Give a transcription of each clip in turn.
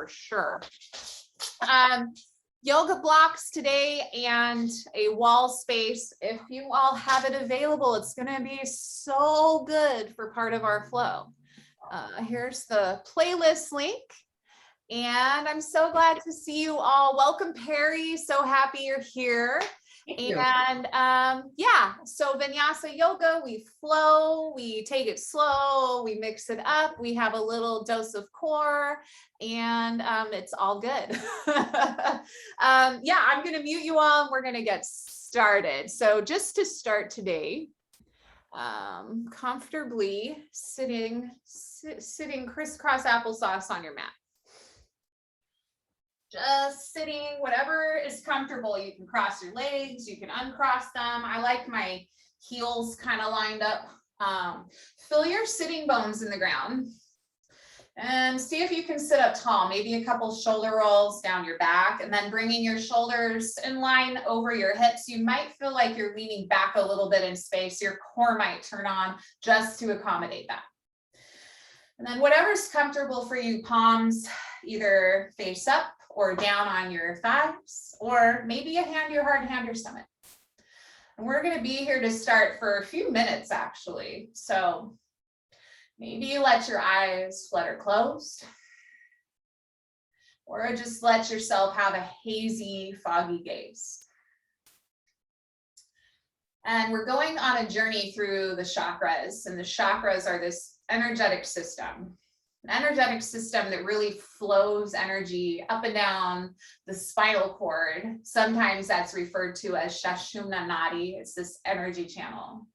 for sure. Yoga blocks today and a wall space. If you all have it available, it's going to be so good for part of our flow. Here's the playlist link. And I'm so glad to see you all. Welcome, Perry. So happy you're here. And yeah, so Vinyasa Yoga, we flow, we take it slow, we mix it up, we have a little dose of core, and it's all good. Yeah, I'm going to mute you all and we're going to get started. So just to start today, comfortably sitting crisscross applesauce on your mat. Just sitting, whatever is comfortable. You can cross your legs, you can uncross them. I like my heels kind of lined up. Feel your sitting bones in the ground and see if you can sit up tall, maybe a couple shoulder rolls down your back, and then bringing your shoulders in line over your hips. You might feel like you're leaning back a little bit in space. Your core might turn on just to accommodate that. And then whatever's comfortable for you, palms either face up or down on your thighs, or maybe a hand your heart, hand your stomach. And we're going to be here to start for a few minutes, actually. So maybe you let your eyes flutter closed, or just let yourself have a hazy, foggy gaze. And we're going on a journey through the chakras, and the chakras are this energetic system. An energetic system that really flows energy up and down the spinal cord. Sometimes that's referred to as Sushumna Nadi. It's this energy channel.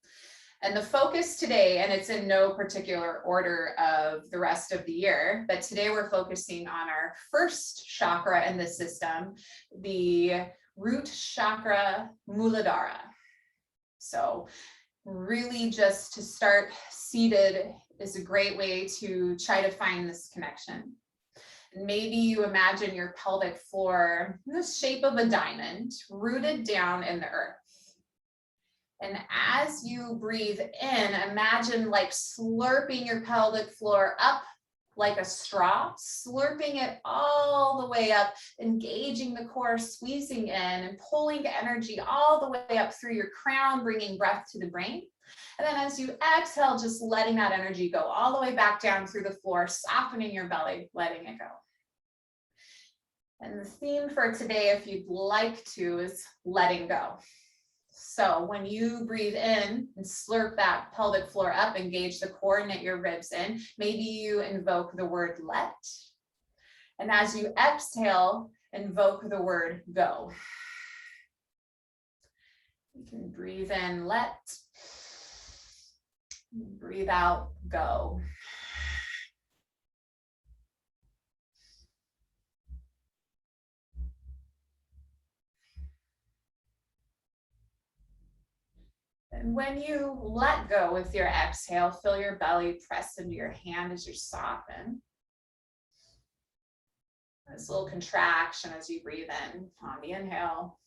And the focus today, and it's in no particular order of the rest of the year, but today we're focusing on our first chakra in the system, the root chakra, Muladhara. So really just to start seated is a great way to try to find this connection. And maybe you imagine your pelvic floor in the shape of a diamond, rooted down in the earth. And as you breathe in, imagine like slurping your pelvic floor up like a straw, slurping it all the way up, engaging the core, squeezing in and pulling energy all the way up through your crown, bringing breath to the brain. And then as you exhale, just letting that energy go all the way back down through the floor, softening your belly, letting it go. And the theme for today, if you'd like to, is letting go. So when you breathe in and slurp that pelvic floor up, engage the core, knit your ribs in, maybe you invoke the word let. And as you exhale, invoke the word go. You can breathe in, let. Breathe out, go. And when you let go with your exhale, feel your belly press into your hand as you soften. This little contraction as you breathe in on the inhale.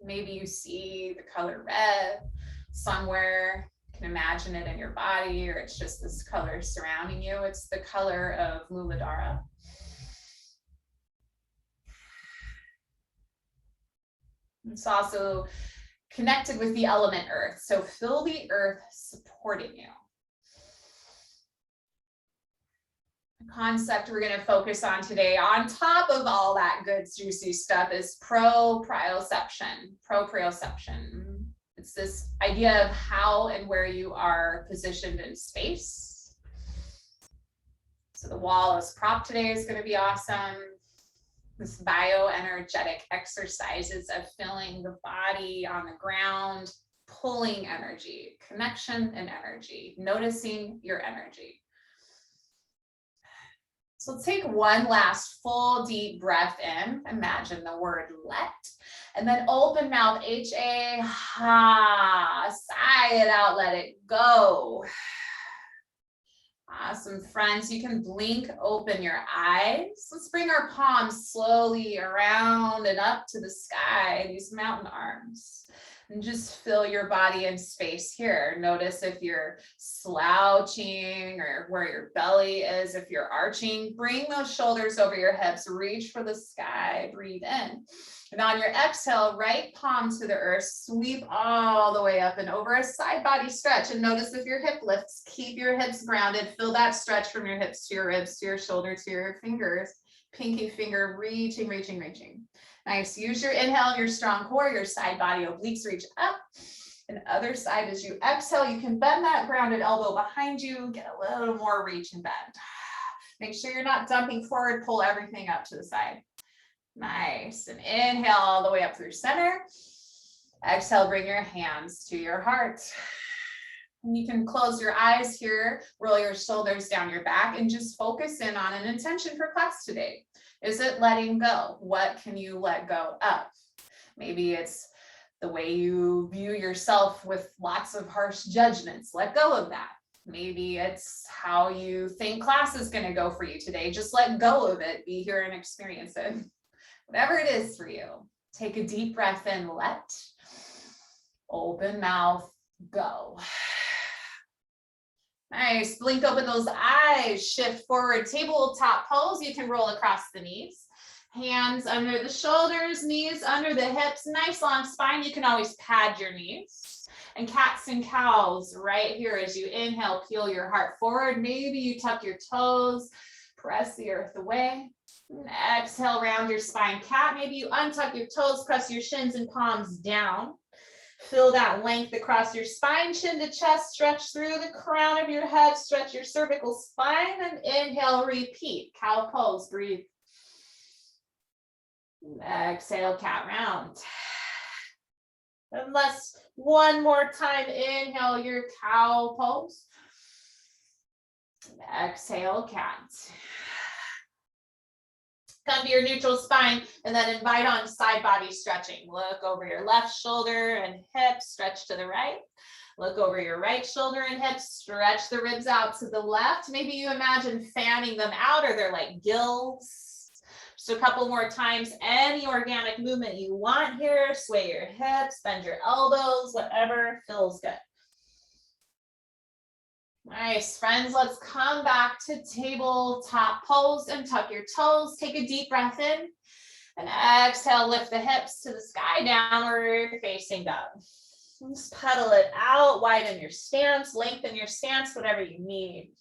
Maybe you see the color red somewhere. You can imagine it in your body, or it's just this color surrounding you. It's the color of Muladhara. It's also connected with the element earth. So feel the earth supporting you. The concept we're going to focus on today, on top of all that good juicy stuff, is proprioception. Proprioception. It's this idea of how and where you are positioned in space. So the wall as prop today is going to be awesome. This bioenergetic exercises of feeling the body on the ground, pulling energy, connection and energy, noticing your energy. So let's take one last full deep breath in. Imagine the word let, and then open mouth, H-A, ha, sigh it out, let it go. Awesome, friends. You can blink open your eyes. Let's bring our palms slowly around and up to the sky, these mountain arms. And just feel your body in space here. Notice if you're slouching or where your belly is. If you're arching, bring those shoulders over your hips, reach for the sky, breathe in. And on your exhale, right palm to the earth, sweep all the way up and over, a side body stretch. And notice if your hip lifts, keep your hips grounded. Feel that stretch from your hips to your ribs, to your shoulder, to your fingers, pinky finger, reaching, reaching, reaching. Nice. Use your inhale, your strong core, your side body obliques reach up. And other side, as you exhale, you can bend that grounded elbow behind you, get a little more reach and bend. Make sure you're not dumping forward, pull everything up to the side. Nice. And inhale all the way up through center. Exhale, bring your hands to your heart. And you can close your eyes here, roll your shoulders down your back, and just focus in on an intention for class today. Is it letting go? What can you let go of? Maybe it's the way you view yourself with lots of harsh judgments. Let go of that. Maybe it's how you think class is going to go for you today. Just let go of it. Be here and experience it. Whatever it is for you. Take a deep breath in. Let. Open mouth. Go. Nice. Blink open those eyes. Shift forward. Tabletop pose. You can roll across the knees. Hands under the shoulders, knees under the hips. Nice long spine. You can always pad your knees. And cats and cows right here as you inhale, peel your heart forward. Maybe you tuck your toes, press the earth away. And exhale, round your spine, cat. Maybe you untuck your toes, press your shins and palms down. Feel that length across your spine, chin to chest, stretch through the crown of your head, stretch your cervical spine, and inhale, repeat. Cow pose, breathe. Exhale, cat round. And let's one more time, inhale your cow pose. Exhale, cat. Come to your neutral spine and then invite on side body stretching. Look over your left shoulder and hip, stretch to the right. Look over your right shoulder and hip, stretch the ribs out to the left. Maybe you imagine fanning them out, or they're like gills. Just a couple more times, any organic movement you want here. Sway your hips, bend your elbows, whatever feels good. Nice, friends, let's come back to tabletop pose and tuck your toes. Take a deep breath in and exhale, lift the hips to the sky, downward facing dog. Just pedal it out, widen your stance, lengthen your stance, whatever you need.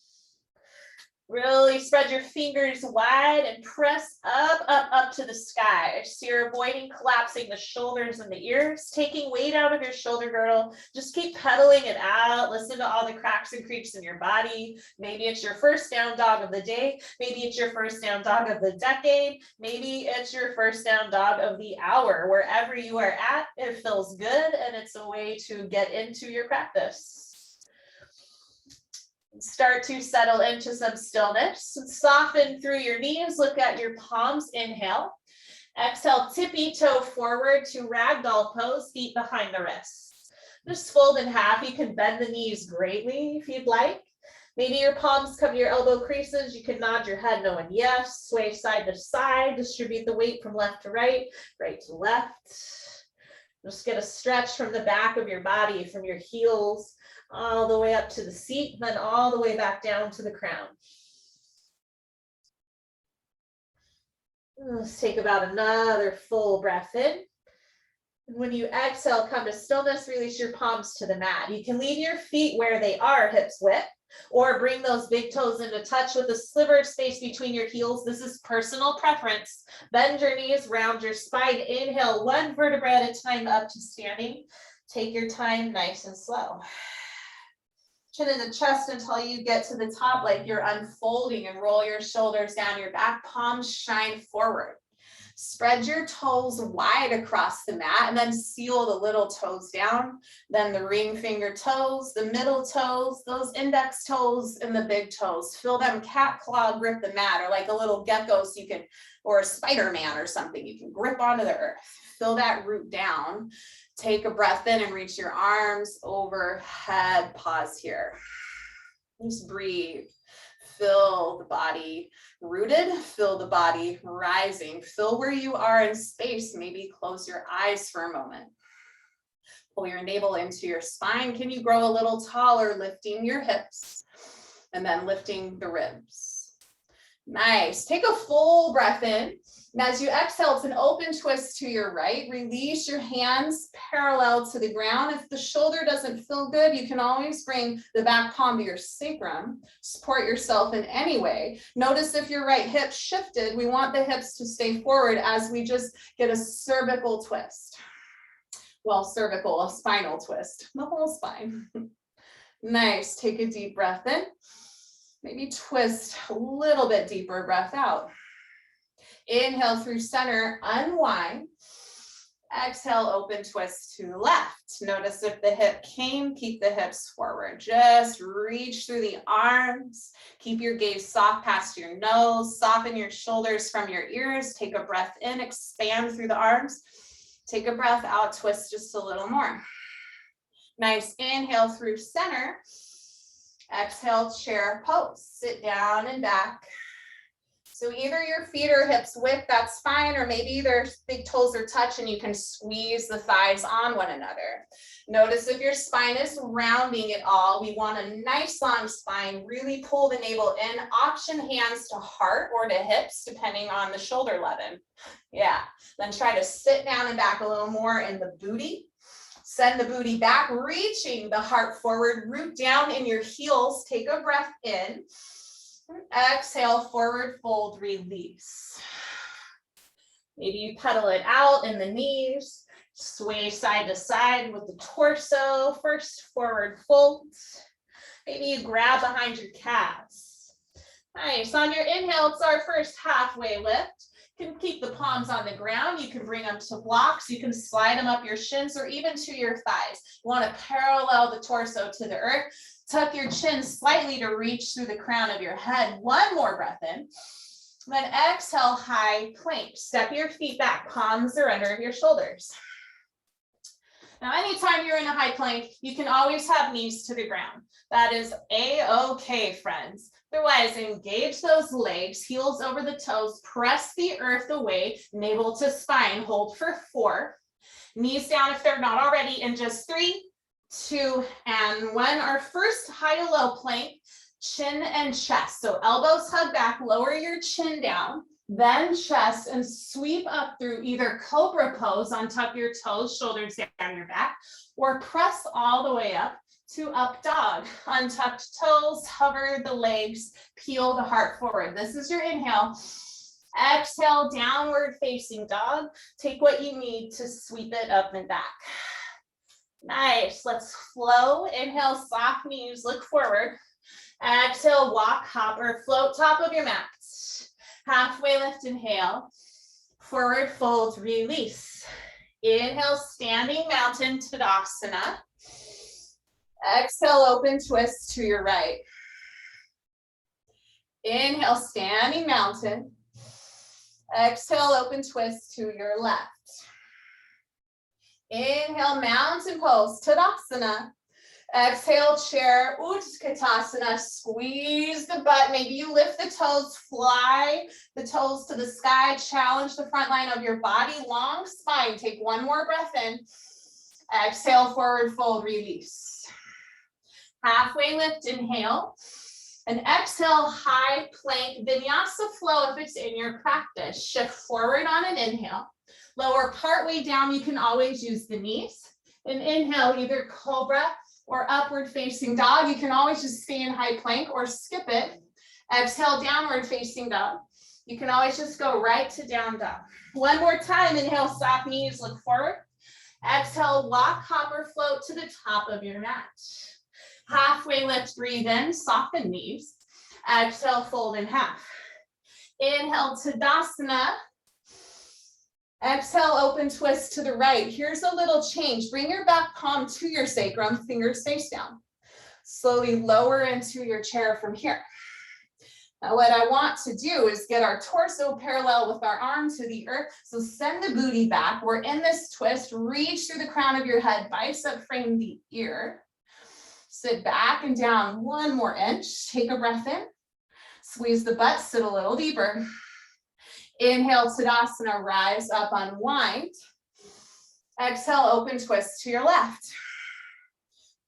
Really spread your fingers wide and press up, up, up to the sky. So you're avoiding collapsing the shoulders and the ears, taking weight out of your shoulder girdle. Just keep pedaling it out. Listen to all the cracks and creaks in your body. Maybe it's your first down dog of the day. Maybe it's your first down dog of the decade. Maybe it's your first down dog of the hour. Wherever you are at, it feels good, and it's a way to get into your practice. Start to settle into some stillness. Soften through your knees. Look at your palms. Inhale. Exhale, tippy toe forward to ragdoll pose, feet behind the wrists. Just fold in half. You can bend the knees greatly if you'd like. Maybe your palms come to your elbow creases. You can nod your head no and yes. Sway side to side. Distribute the weight from left to right, right to left. Just get a stretch from the back of your body, from your heels all the way up to the seat, then all the way back down to the crown. Let's take about another full breath in. And when you exhale, come to stillness, release your palms to the mat. You can leave your feet where they are, hips width, or bring those big toes into touch with a sliver of space between your heels. This is personal preference. Bend your knees, round your spine. Inhale, one vertebra at a time up to standing. Take your time, nice and slow. Chin in the chest until you get to the top, like you're unfolding, and roll your shoulders down your back, palms shine forward. Spread your toes wide across the mat and then seal the little toes down. Then the ring finger toes, the middle toes, those index toes and the big toes. Feel them cat claw grip the mat, or like a little gecko, so you can, or a Spider-Man or something, you can grip onto the earth. Feel that root down. Take a breath in and reach your arms overhead. Pause here. Just breathe. Feel the body rooted. Feel the body rising. Feel where you are in space. Maybe close your eyes for a moment. Pull your navel into your spine. Can you grow a little taller, lifting your hips and then lifting the ribs? Nice. Take a full breath in. And as you exhale, it's an open twist to your right. Release your hands parallel to the ground. If the shoulder doesn't feel good, you can always bring the back palm to your sacrum. Support yourself in any way. Notice if your right hip shifted, we want the hips to stay forward as we just get a cervical twist. Well, cervical, a spinal twist, the whole spine. Nice. Take a deep breath in. Maybe twist a little bit deeper, breath out. Inhale through center, unwind. Exhale, open twist to left. Notice if the hip came, keep the hips forward. Just reach through the arms. Keep your gaze soft past your nose. Soften your shoulders from your ears. Take a breath in, expand through the arms. Take a breath out, twist just a little more. Nice. Inhale through center. Exhale, chair pose. Sit down and back. So either your feet or hips width, that's fine, or maybe their big toes are touch and you can squeeze the thighs on one another. Notice if your spine is rounding it all, we want a nice long spine. Really pull the navel in, option hands to heart or to hips, depending on the shoulder level. Yeah, then try to sit down and back a little more in the booty. Send the booty back, reaching the heart forward, root down in your heels. Take a breath in. Exhale, forward fold, release. Maybe you pedal it out in the knees, sway side to side with the torso. First, forward fold. Maybe you grab behind your calves. Nice. On your inhale, it's our first halfway lift. You can keep the palms on the ground. You can bring them to blocks. You can slide them up your shins or even to your thighs. You want to parallel the torso to the earth. Tuck your chin slightly to reach through the crown of your head. One more breath in. Then exhale, high plank. Step your feet back. Palms are under your shoulders. Now, anytime you're in a high plank, you can always have knees to the ground. That is a-okay, friends. Otherwise, engage those legs, heels over the toes, press the earth away, navel to spine. Hold for 4. Knees down if they're not already in just 3, 2, and 1. Our first high to low plank, chin and chest. So elbows hug back, lower your chin down, then chest, and sweep up through either cobra pose, untuck your toes, shoulders down your back, or press all the way up to up dog. Untucked toes, hover the legs, peel the heart forward. This is your inhale. Exhale, downward facing dog. Take what you need to sweep it up and back. Nice. Let's flow. Inhale, soft knees, look forward. Exhale, walk, hop, or float top of your mat. Halfway lift, inhale. Forward fold, release. Inhale, standing mountain, Tadasana. Exhale, open twist to your right. Inhale, standing mountain. Exhale, open twist to your left. Inhale, mountain pose, Tadasana. Exhale, chair, Utkatasana. Squeeze the butt. Maybe you lift the toes, fly the toes to the sky. Challenge the front line of your body. Long spine. Take one more breath in. Exhale, forward fold, release. Halfway lift, inhale. And exhale, high plank, Vinyasa Flow if it's in your practice. Shift forward on an inhale. Lower partway down, you can always use the knees. And inhale, either cobra or upward facing dog. You can always just stay in high plank or skip it. Exhale, downward facing dog. You can always just go right to down dog. One more time, inhale, soft knees, look forward. Exhale, walk, hop, or float to the top of your mat. Halfway lift, breathe in, soften knees. Exhale, fold in half. Inhale, Tadasana. Exhale, open twist to the right. Here's a little change. Bring your back palm to your sacrum, fingers face down. Slowly lower into your chair from here. Now what I want to do is get our torso parallel with our arm to the earth. So send the booty back. We're in this twist. Reach through the crown of your head, bicep frame the ear. Sit back and down one more inch. Take a breath in. Squeeze the butt, sit a little deeper. Inhale, Tadasana, rise up, unwind. Exhale, open twist to your left.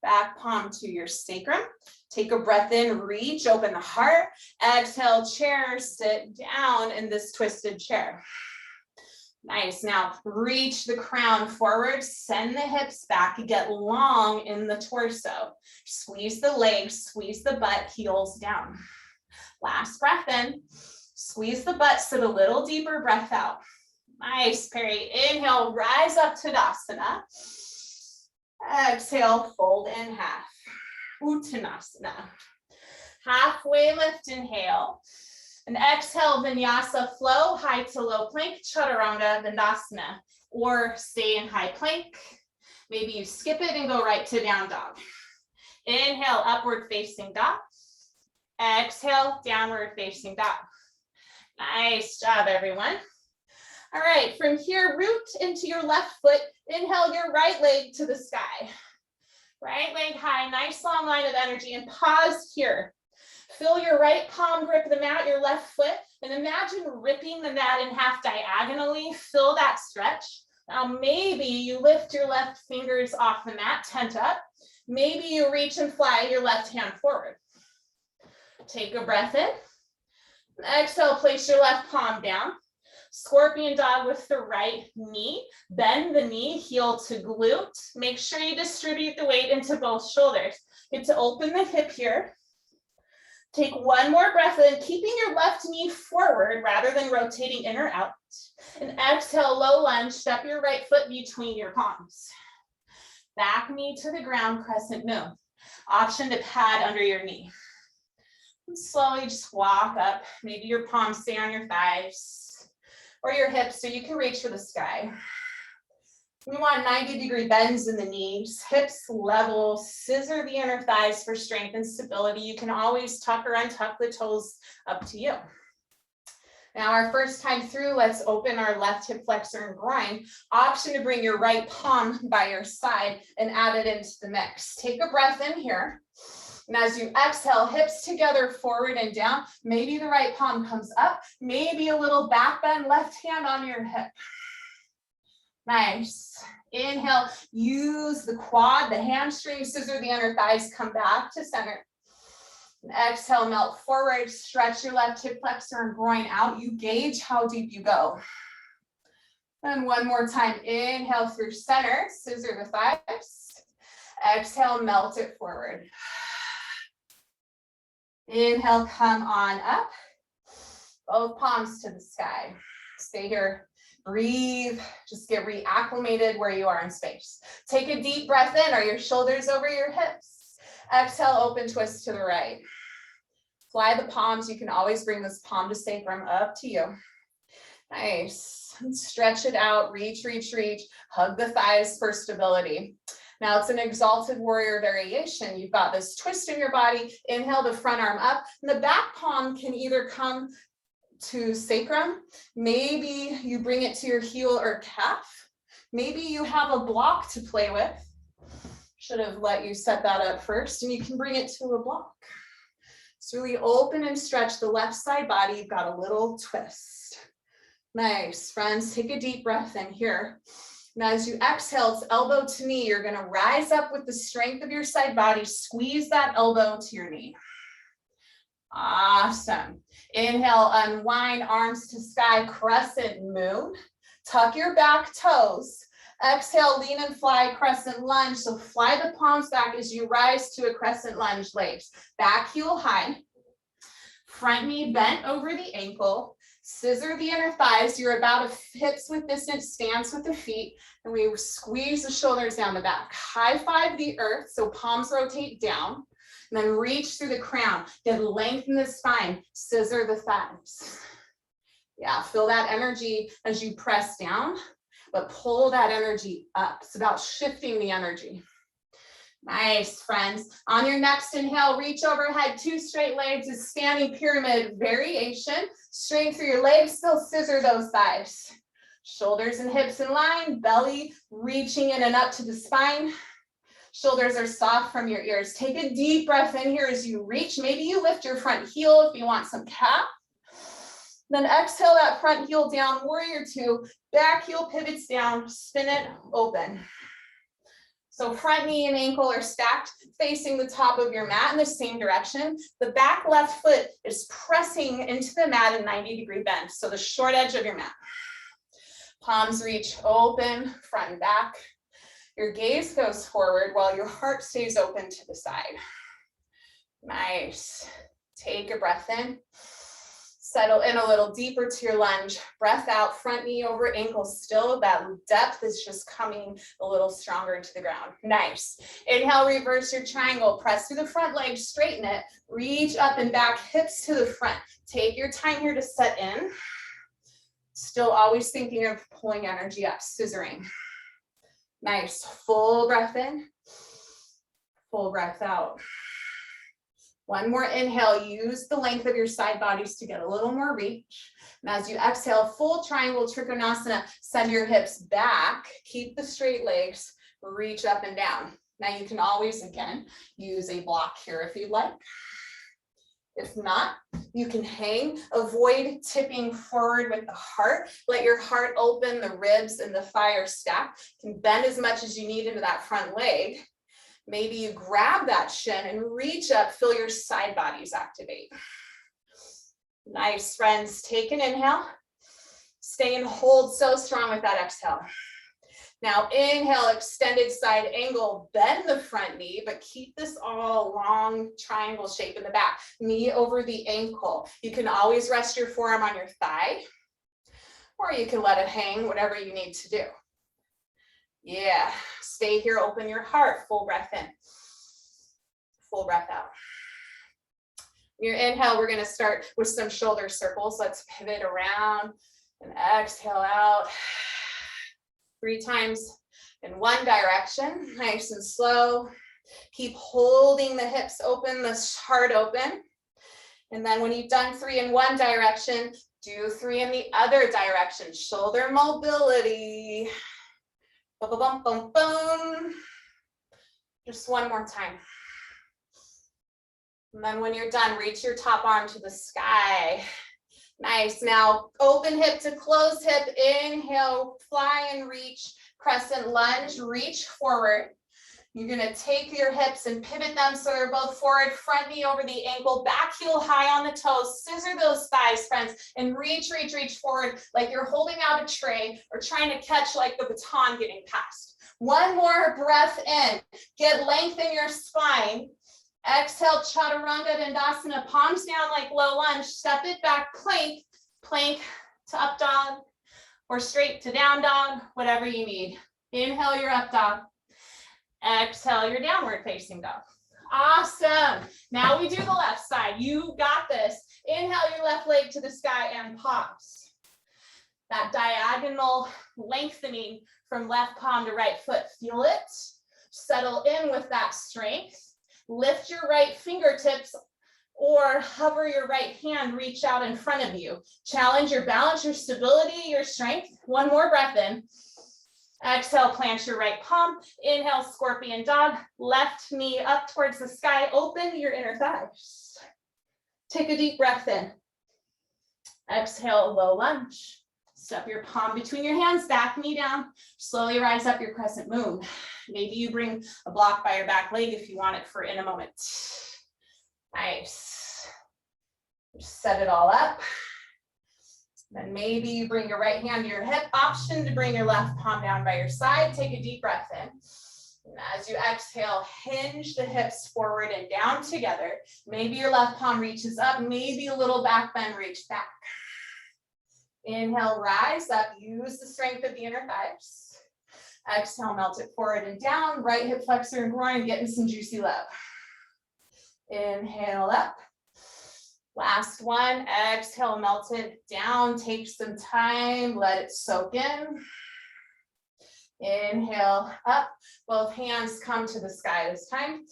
Back palm to your sacrum. Take a breath in, reach, open the heart. Exhale, chair, sit down in this twisted chair. Nice. Now reach the crown forward, send the hips back, get long in the torso. Squeeze the legs, squeeze the butt, heels down. Last breath in, squeeze the butt, sit a little deeper, breath out. Nice, Perry. Inhale, rise up to Tadasana. Exhale, fold in half. Uttanasana. Halfway lift, inhale. And exhale, Vinyasa Flow, high to low plank, Chaturanga Dandasana, or stay in high plank. Maybe you skip it and go right to down dog. Inhale, upward facing dog. Exhale, downward facing dog. Nice job, everyone. All right, from here, root into your left foot. Inhale your right leg to the sky. Right leg high, nice long line of energy, and pause here. Feel your right palm grip the mat, your left foot, and imagine ripping the mat in half diagonally. Feel that stretch. Now maybe you lift your left fingers off the mat, tent up. Maybe you reach and fly your left hand forward. Take a breath in. Exhale, place your left palm down. Scorpion dog with the right knee. Bend the knee, heel to glute. Make sure you distribute the weight into both shoulders. Get to open the hip here. Take one more breath in, keeping your left knee forward rather than rotating in or out. And exhale, low lunge, step your right foot between your palms. Back knee to the ground, crescent moon. Option to pad under your knee. And slowly just walk up. Maybe your palms stay on your thighs or your hips so you can reach for the sky. We want 90-degree bends in the knees, hips level, scissor the inner thighs for strength and stability. You can always tuck or untuck the toes, up to you. Now our first time through, let's open our left hip flexor and groin. Option to bring your right palm by your side and add it into the mix. Take a breath in here. And as you exhale, hips together, forward and down. Maybe the right palm comes up, maybe a little back bend, left hand on your hip. Nice. Inhale, use the quad, the hamstring, scissor the inner thighs, come back to center. And exhale, melt forward, stretch your left hip flexor and groin out. You gauge how deep you go. And one more time, inhale through center, scissor the thighs. Exhale, melt it forward. Inhale, come on up. Both palms to the sky. Stay here. Breathe, just get reacclimated where you are in space. Take a deep breath in. Are your shoulders over your hips? Exhale, open twist to the right. Fly the palms. You can always bring this palm to sacrum, up to you. Nice. And stretch it out, reach, reach, reach. Hug the thighs for stability. Now it's an exalted warrior variation. You've got this twist in your body. Inhale the front arm up. And the back palm can either come to sacrum. Maybe you bring it to your heel or calf. Maybe you have a block to play with. Should have let you set that up first, and you can bring it to a block. It's really open and stretch the left side body. You've got a little twist. Nice, friends. Take a deep breath in here. Now as you exhale, it's elbow to knee. You're going to rise up with the strength of your side body. Squeeze that elbow to your knee. Awesome. Inhale, unwind, arms to sky, crescent moon. Tuck your back toes. Exhale, lean and fly, crescent lunge. So fly the palms back as you rise to a crescent lunge, legs. Back heel high. Front knee bent over the ankle. Scissor the inner thighs. You're about a hips width distance stance with the feet. And we squeeze the shoulders down the back. High five the earth, so palms rotate down. And then reach through the crown. Get length in the spine. Scissor the thighs. Yeah, feel that energy as you press down, but pull that energy up. It's about shifting the energy. Nice, friends. On your next inhale, reach overhead, 2 straight legs, a standing pyramid variation. Straighten through your legs, still scissor those thighs. Shoulders and hips in line, belly reaching in and up to the spine. Shoulders are soft from your ears. Take a deep breath in here as you reach. Maybe you lift your front heel if you want some calf. Then exhale that front heel down, warrior two, back heel pivots down, spin it open. So front knee and ankle are stacked facing the top of your mat in the same direction. The back left foot is pressing into the mat in 90-degree bend. So the short edge of your mat. Palms reach open, front and back. Your gaze goes forward while your heart stays open to the side. Nice. Take a breath in. Settle in a little deeper to your lunge. Breath out, front knee over ankle still. That depth is just coming a little stronger into the ground. Nice. Inhale, reverse your triangle. Press through the front leg, straighten it. Reach up and back, hips to the front. Take your time here to set in. Still always thinking of pulling energy up, scissoring. Nice. Full breath in. Full breath out. One more inhale, use the length of your side bodies to get a little more reach. And as you exhale, full triangle trikonasana, send your hips back, keep the straight legs, reach up and down. Now you can always, again, use a block here if you'd like. If not, you can hang, avoid tipping forward with the heart. Let your heart open, the ribs and the thigh are stacked. You can bend as much as you need into that front leg. Maybe you grab that shin and reach up, feel your side bodies activate. Nice, friends. Take an inhale. Stay and hold so strong with that exhale. Now inhale, extended side angle, bend the front knee, but keep this all long triangle shape in the back. Knee over the ankle. You can always rest your forearm on your thigh, or you can let it hang, whatever you need to do. Yeah, stay here, open your heart, full breath in, full breath out. Your inhale, we're gonna start with some shoulder circles. Let's pivot around and exhale out. 3 times in one direction, nice and slow. Keep holding the hips open, the heart open. And then when you've done 3 in one direction, do 3 in the other direction. Shoulder mobility. Boom, boom, boom, boom. Just one more time. And then when you're done, reach your top arm to the sky. Nice. Now open hip to closed hip. Inhale, fly and reach. Crescent lunge, reach forward. You're going to take your hips and pivot them so they're both forward, front knee over the ankle, back heel high on the toes, scissor those thighs, friends, and reach, reach, reach forward like you're holding out a tray or trying to catch like the baton getting passed. One more breath in. Get length in your spine. Exhale, chaturanga dandasana, palms down like low lunge, step it back, plank, plank to up dog, or straight to down dog, whatever you need. Inhale your up dog. Exhale your downward facing dog. Awesome. Now we do the left side. You got this. Inhale your left leg to the sky and pause. That diagonal lengthening from left palm to right foot. Feel it. Settle in with that strength. Lift your right fingertips or hover your right hand, reach out in front of you. Challenge your balance, your stability, your strength. One more breath in. Exhale, plant your right palm. Inhale, scorpion dog. Left knee up towards the sky. Open your inner thighs. Take a deep breath in. Exhale, low lunge. Step your palm between your hands, back knee down. Slowly rise up your crescent moon. Maybe you bring a block by your back leg if you want it for in a moment. Nice. Just set it all up. Then maybe you bring your right hand to your hip. Option to bring your left palm down by your side. Take a deep breath in. And as you exhale, hinge the hips forward and down together. Maybe your left palm reaches up. Maybe a little back bend, reach back. Inhale, rise up. Use the strength of the inner thighs. Exhale, melt it forward and down. Right hip flexor and groin, getting some juicy love. Inhale up. Last one, exhale, melt it down, take some time, let it soak in. Inhale up, both hands come to the sky this time.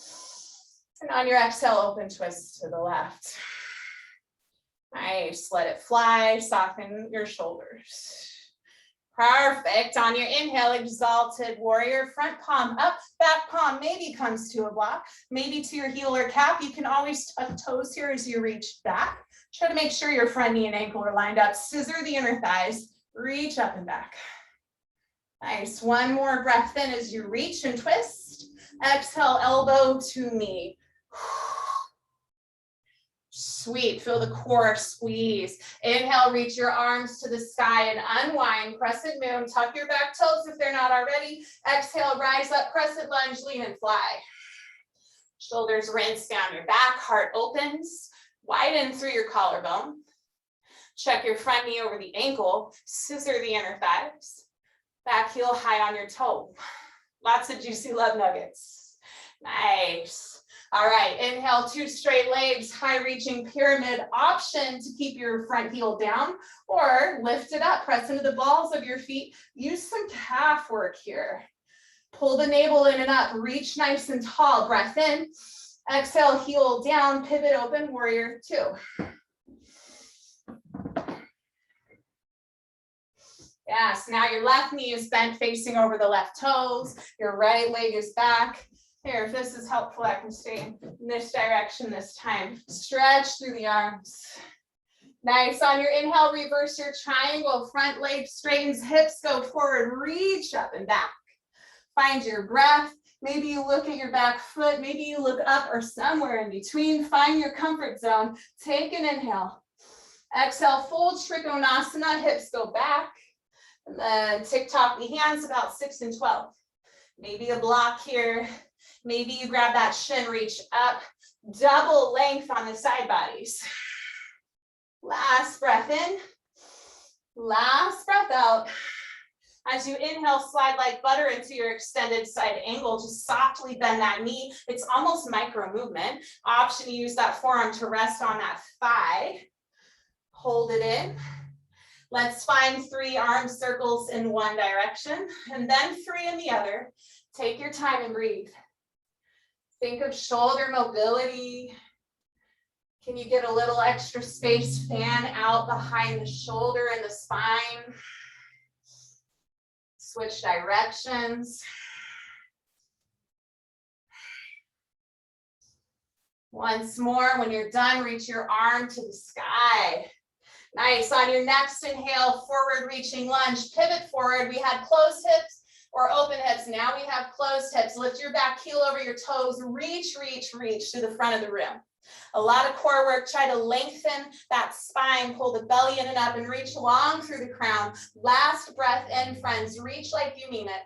And on your exhale, open twist to the left. Nice, let it fly, soften your shoulders. Perfect. On your inhale, exalted warrior, front palm up, back palm maybe comes to a block, maybe to your heel or calf. You can always tuck toes here as you reach back. Try to make sure your front knee and ankle are lined up. Scissor the inner thighs, reach up and back. Nice, one more breath in as you reach and twist. Exhale, elbow to knee. Sweet, feel the core squeeze. Inhale, reach your arms to the sky and unwind, crescent moon, tuck your back toes if they're not already. Exhale, rise up, crescent lunge, lean and fly. Shoulders rinse down your back, heart opens, widen through your collarbone. Check your front knee over the ankle, scissor the inner thighs. Back heel high on your toe. Lots of juicy love nuggets. Nice. All right, inhale, two straight legs, high reaching pyramid. Option to keep your front heel down or lift it up, press into the balls of your feet. Use some calf work here. Pull the navel in and up, reach nice and tall, breath in. Exhale, heel down, pivot open, warrior two. Yes, now your left knee is bent facing over the left toes. Your right leg is back. Here, if this is helpful, I can stay in this direction this time. Stretch through the arms. Nice, on your inhale, reverse your triangle. Front leg straightens, hips go forward, reach up and back. Find your breath. Maybe you look at your back foot. Maybe you look up or somewhere in between. Find your comfort zone. Take an inhale. Exhale, fold Trikonasana, hips go back. And then tick-tock the hands about 6 and 12. Maybe a block here. Maybe you grab that shin, reach up. Double length on the side bodies. Last breath in. Last breath out. As you inhale, slide like butter into your extended side angle. Just softly bend that knee. It's almost micro movement. Option to use that forearm to rest on that thigh. Hold it in. Let's find 3 arm circles in one direction and then 3 in the other. Take your time and breathe. Think of shoulder mobility. Can you get a little extra space? Fan out behind the shoulder and the spine. Switch directions. Once more, when you're done, reach your arm to the sky. Nice. On your next inhale, forward reaching lunge, pivot forward. We had closed hips or open hips. Now we have closed hips. Lift your back heel over your toes. Reach, reach, reach to the front of the room. A lot of core work. Try to lengthen that spine. Pull the belly in and up and reach long through the crown. Last breath in, friends. Reach like you mean it.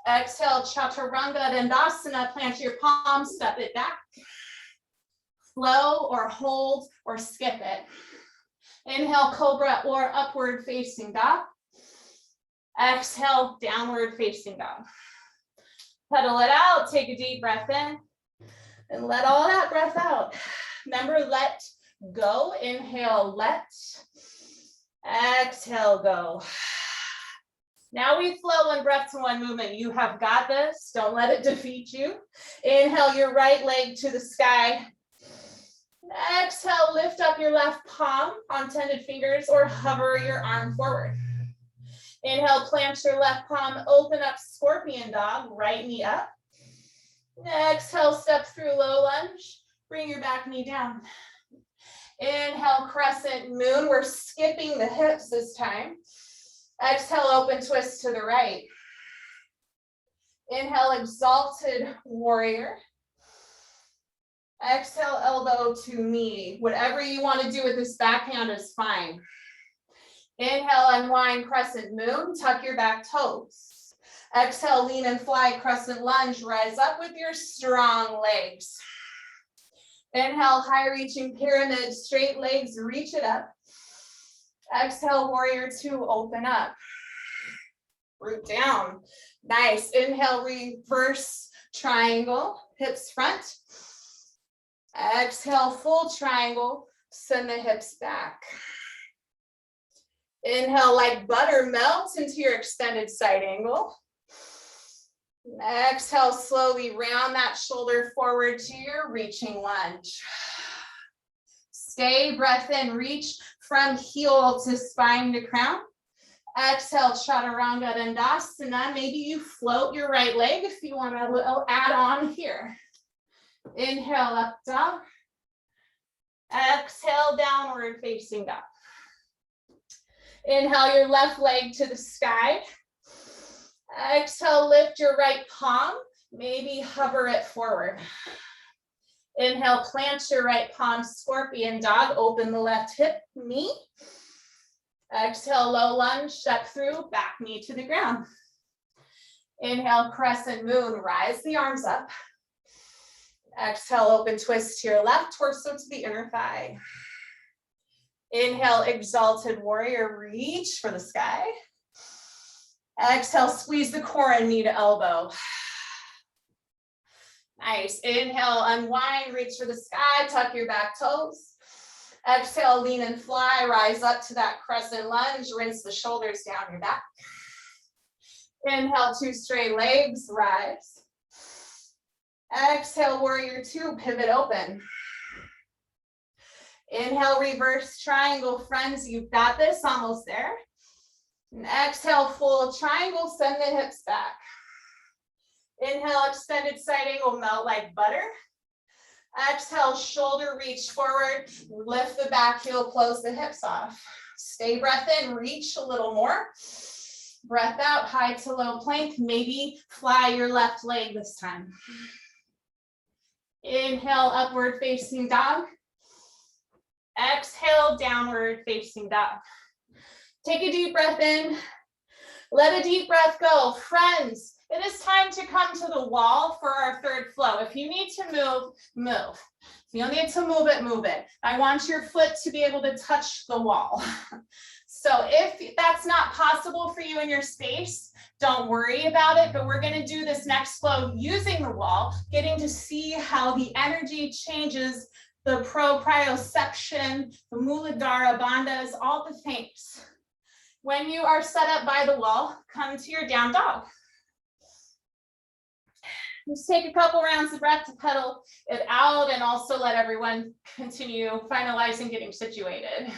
Exhale, Chaturanga Dandasana. Plant your palms, step it back. Flow or hold or skip it. Inhale, cobra or upward facing dog. Exhale, downward facing dog. Pedal it out, take a deep breath in and let all that breath out. Remember, let go. Inhale, let. Exhale, go. Now we flow one breath to one movement. You have got this. Don't let it defeat you. Inhale, your right leg to the sky. Exhale, lift up your left palm on tended fingers or hover your arm forward. Inhale, plant your left palm, open up scorpion dog, right knee up. Exhale, step through low lunge, bring your back knee down. Inhale, crescent moon. We're skipping the hips this time. Exhale, open twist to the right. Inhale, exalted warrior. Exhale, elbow to knee. Whatever you want to do with this backhand is fine. Inhale, unwind, crescent moon. Tuck your back toes. Exhale, lean and fly, crescent lunge. Rise up with your strong legs. Inhale, high reaching pyramid, straight legs, reach it up. Exhale, warrior two, open up. Root down. Nice. Inhale, reverse triangle, hips front. Exhale, full triangle, send the hips back. Inhale, like butter, melt into your extended side angle. Exhale, slowly round that shoulder forward to your reaching lunge. Stay, breath in, reach from heel to spine to crown. Exhale, Chaturanga Dandasana. Maybe you float your right leg if you want a little add on here. Inhale, up dog. Exhale, downward facing dog. Inhale your left leg to the sky. Exhale, lift your right palm, maybe hover it forward. Inhale, plant your right palm, scorpion dog, open the left hip, knee. Exhale, low lunge, step through, back knee to the ground. Inhale, crescent moon, rise the arms up. Exhale, open twist to your left, torso to the inner thigh. Inhale, exalted warrior, reach for the sky. Exhale, squeeze the core and knee to elbow. Nice. Inhale, unwind, reach for the sky, tuck your back toes. Exhale, lean and fly, rise up to that crescent lunge, rinse the shoulders down your back. Inhale, two straight legs, rise. Exhale, warrior two, pivot open. Inhale, reverse triangle, friends, you've got this, almost there. And exhale, full triangle, send the hips back. Inhale, extended side angle, melt like butter. Exhale, shoulder reach forward, lift the back heel, close the hips off. Stay breath in, reach a little more. Breath out, high to low plank, maybe fly your left leg this time. Inhale, upward facing dog. Exhale, downward facing dog. Take a deep breath in. Let a deep breath go. Friends, it is time to come to the wall for our third flow. If you need to move, move. If you need to move it, move it. I want your foot to be able to touch the wall. So if that's not possible for you in your space, don't worry about it, but we're going to do this next flow using the wall, getting to see how the energy changes the proprioception, the Muladhara bandhas, all the things. When you are set up by the wall, come to your down dog. Just take a couple rounds of breath to pedal it out and also let everyone continue finalizing getting situated.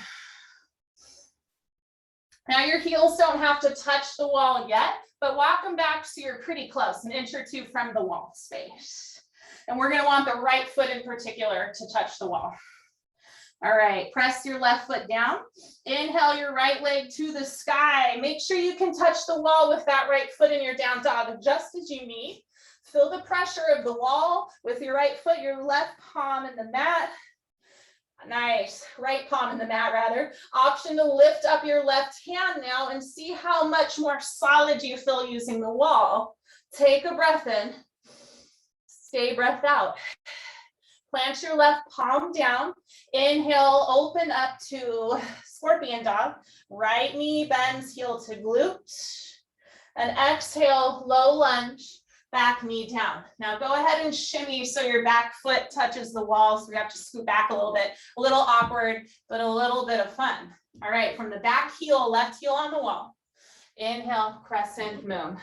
Now your heels don't have to touch the wall yet, but walk them back so you're pretty close, an inch or two from the wall space. And we're gonna want the right foot in particular to touch the wall. All right, press your left foot down. Inhale your right leg to the sky. Make sure you can touch the wall with that right foot in your down dog, just as you need. Feel the pressure of the wall with your right foot, your left palm in the mat. Nice, right palm in the mat rather. Option to lift up your left hand now and see how much more solid you feel using the wall. Take a breath in, stay breath out. Plant your left palm down. Inhale, open up to scorpion dog. Right knee bends, heel to glute. And exhale, low lunge, back knee down. Now go ahead and shimmy so your back foot touches the wall. So we have to scoot back a little bit, a little awkward, but a little bit of fun. All right, from the back heel, left heel on the wall. Inhale, crescent moon.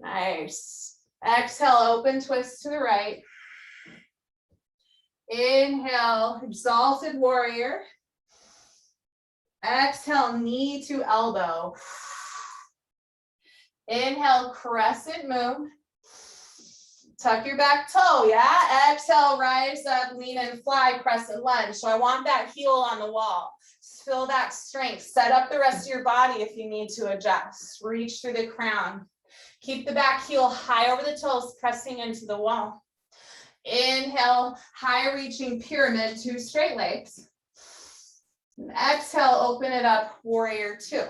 Nice. Exhale, open twist to the right. Inhale, exalted warrior. Exhale, knee to elbow. Inhale, crescent moon. Tuck your back toe, yeah? Exhale, rise up, lean and fly, crescent lunge. So I want that heel on the wall. Feel that strength. Set up the rest of your body if you need to adjust. Reach through the crown. Keep the back heel high over the toes, pressing into the wall. Inhale, high reaching pyramid, two straight legs. And exhale, open it up, warrior two.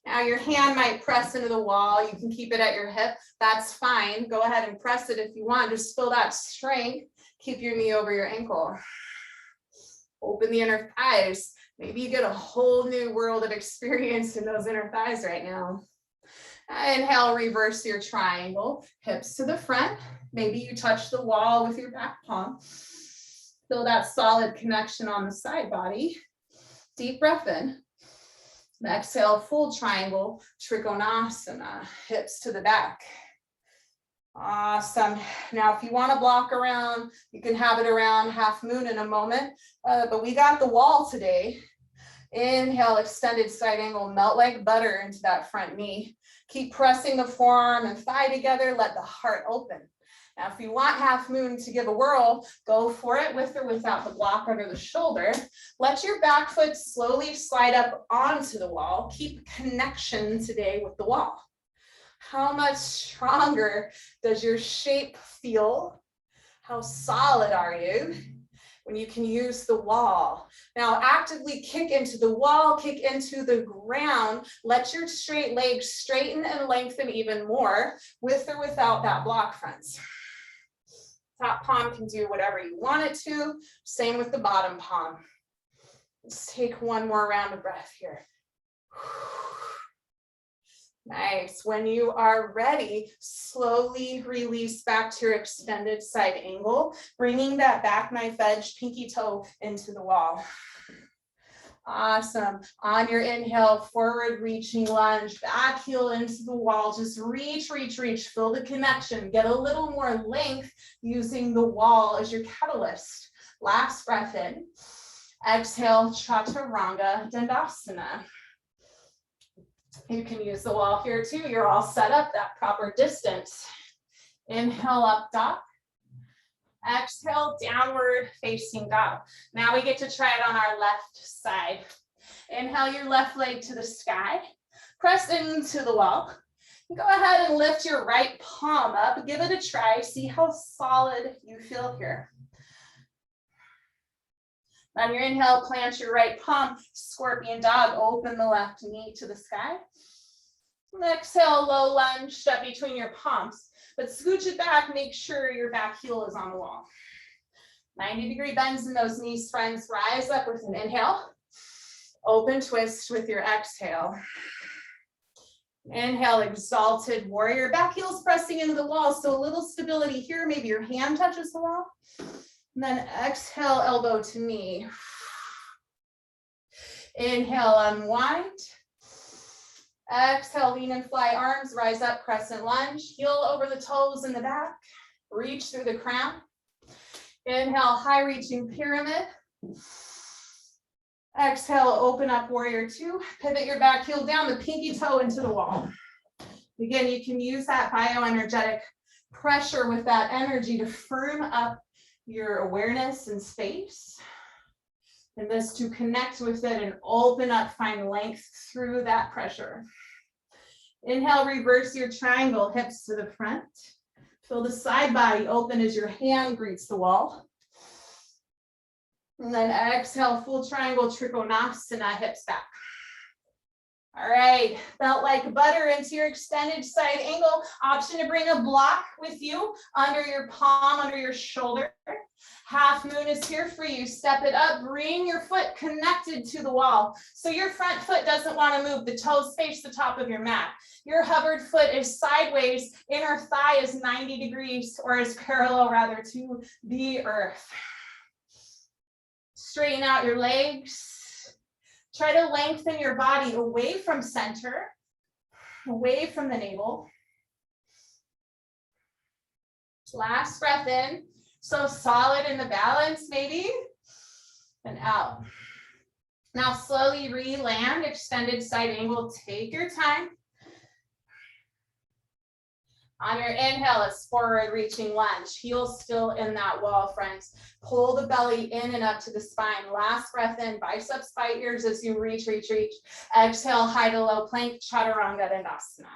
Now your hand might press into the wall. You can keep it at your hip. That's fine. Go ahead and press it if you want. Just feel that strength. Keep your knee over your ankle. Open the inner thighs. Maybe you get a whole new world of experience in those inner thighs right now. Inhale, reverse your triangle. Hips to the front. Maybe you touch the wall with your back palm. Feel that solid connection on the side body. Deep breath in. Exhale, full triangle, Trikonasana, hips to the back. Awesome. Now, if you want to block around, you can have it around half moon in a moment, but we got the wall today. Inhale, extended side angle, melt like butter into that front knee. Keep pressing the forearm and thigh together. Let the heart open. Now, if you want half moon to give a whirl, go for it with or without the block under the shoulder. Let your back foot slowly slide up onto the wall. Keep connection today with the wall. How much stronger does your shape feel? How solid are you when you can use the wall? Now actively kick into the wall, kick into the ground. Let your straight legs straighten and lengthen even more with or without that block, friends. Top palm can do whatever you want it to. Same with the bottom palm. Let's take one more round of breath here. Nice. When you are ready, slowly release back to your extended side angle, bringing that back knife edge, pinky toe into the wall. Awesome. On your inhale, forward reaching lunge, back heel into the wall. Just reach, reach, reach. Feel the connection. Get a little more length using the wall as your catalyst. Last breath in. Exhale, Chaturanga Dandasana. You can use the wall here too. You're all set up, that proper distance. Inhale, up dog. Exhale, downward facing dog. Now we get to try it on our left side. Inhale your left leg to the sky. Press into the wall. Go ahead and lift your right palm up. Give it a try. See how solid you feel here. On your inhale, plant your right palm, scorpion dog, open the left knee to the sky. Exhale, low lunge, step between your palms, but scooch it back, make sure your back heel is on the wall. 90-degree bends in those knees, friends. Rise up with an inhale, open twist with your exhale. Inhale, exalted warrior, back heel's pressing into the wall, so a little stability here, maybe your hand touches the wall. And then exhale, elbow to knee. Inhale, unwind. Exhale, lean and fly arms, rise up, crescent lunge. Heel over the toes in the back. Reach through the crown. Inhale, high reaching pyramid. Exhale, open up warrior two. Pivot your back heel down, the pinky toe into the wall. Again, you can use that bioenergetic pressure with that energy to firm up your awareness and space, and this to connect with it and open up, find length through that pressure. Inhale, reverse your triangle, hips to the front. Feel the side body open as your hand greets the wall. And then exhale, full triangle, Trikonasana, hips back. All right, felt like butter into your extended side angle. Option to bring a block with you under your palm, under your shoulder. Half moon is here for you. Step it up, bring your foot connected to the wall. So your front foot doesn't want to move. The toes face the top of your mat. Your hovered foot is sideways. Inner thigh is 90 degrees, or is parallel rather, to the earth. Straighten out your legs. Try to lengthen your body away from center, away from the navel. Last breath in. So solid in the balance, maybe. And out. Now slowly re-land, extended side angle. Take your time. On your inhale, it's forward reaching lunge. Heels still in that wall, friends. Pull the belly in and up to the spine. Last breath in, biceps by ears as you reach, reach, reach. Exhale, high to low plank, Chaturanga Dandasana.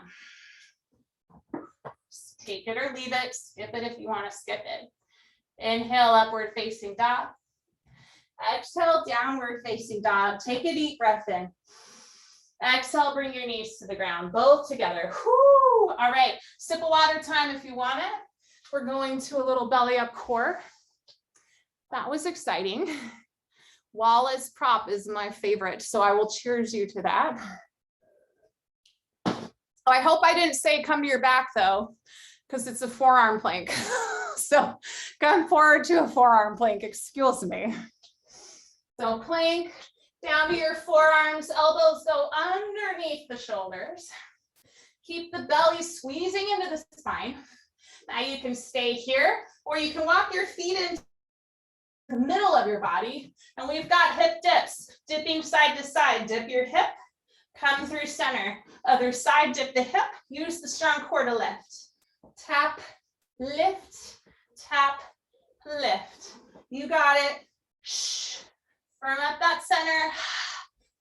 Take it or leave it. Skip it if you want to skip it. Inhale, upward facing dog. Exhale, downward facing dog. Take a deep breath in. Exhale, bring your knees to the ground, both together. Whoo! All right, sip of water time if you want it. We're going to a little belly up core. That was exciting. Wallace prop is my favorite, so I will cheers you to that. Oh, I hope I didn't say come to your back though, because it's a forearm plank. So come forward to a forearm plank, excuse me. So plank. Down to your forearms, elbows go underneath the shoulders. Keep the belly squeezing into the spine. Now you can stay here, or you can walk your feet into the middle of your body. And we've got hip dips, dipping side to side. Dip your hip, come through center. Other side, dip the hip, use the strong core to lift. Tap, lift, tap, lift. You got it. Shh. Firm up that center.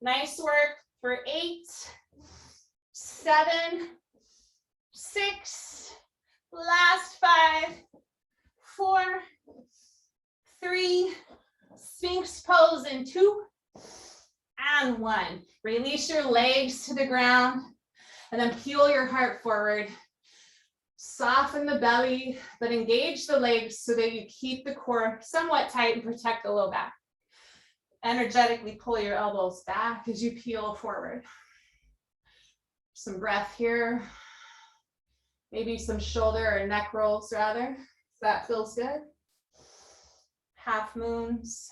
Nice work for 8, 7, 6, last 5, 4, 3, Sphinx pose in 2, and 1. Release your legs to the ground and then peel your heart forward. Soften the belly, but engage the legs so that you keep the core somewhat tight and protect the low back. Energetically pull your elbows back as you peel forward. Some breath here. Maybe some shoulder or neck rolls rather, if that feels good. Half moons.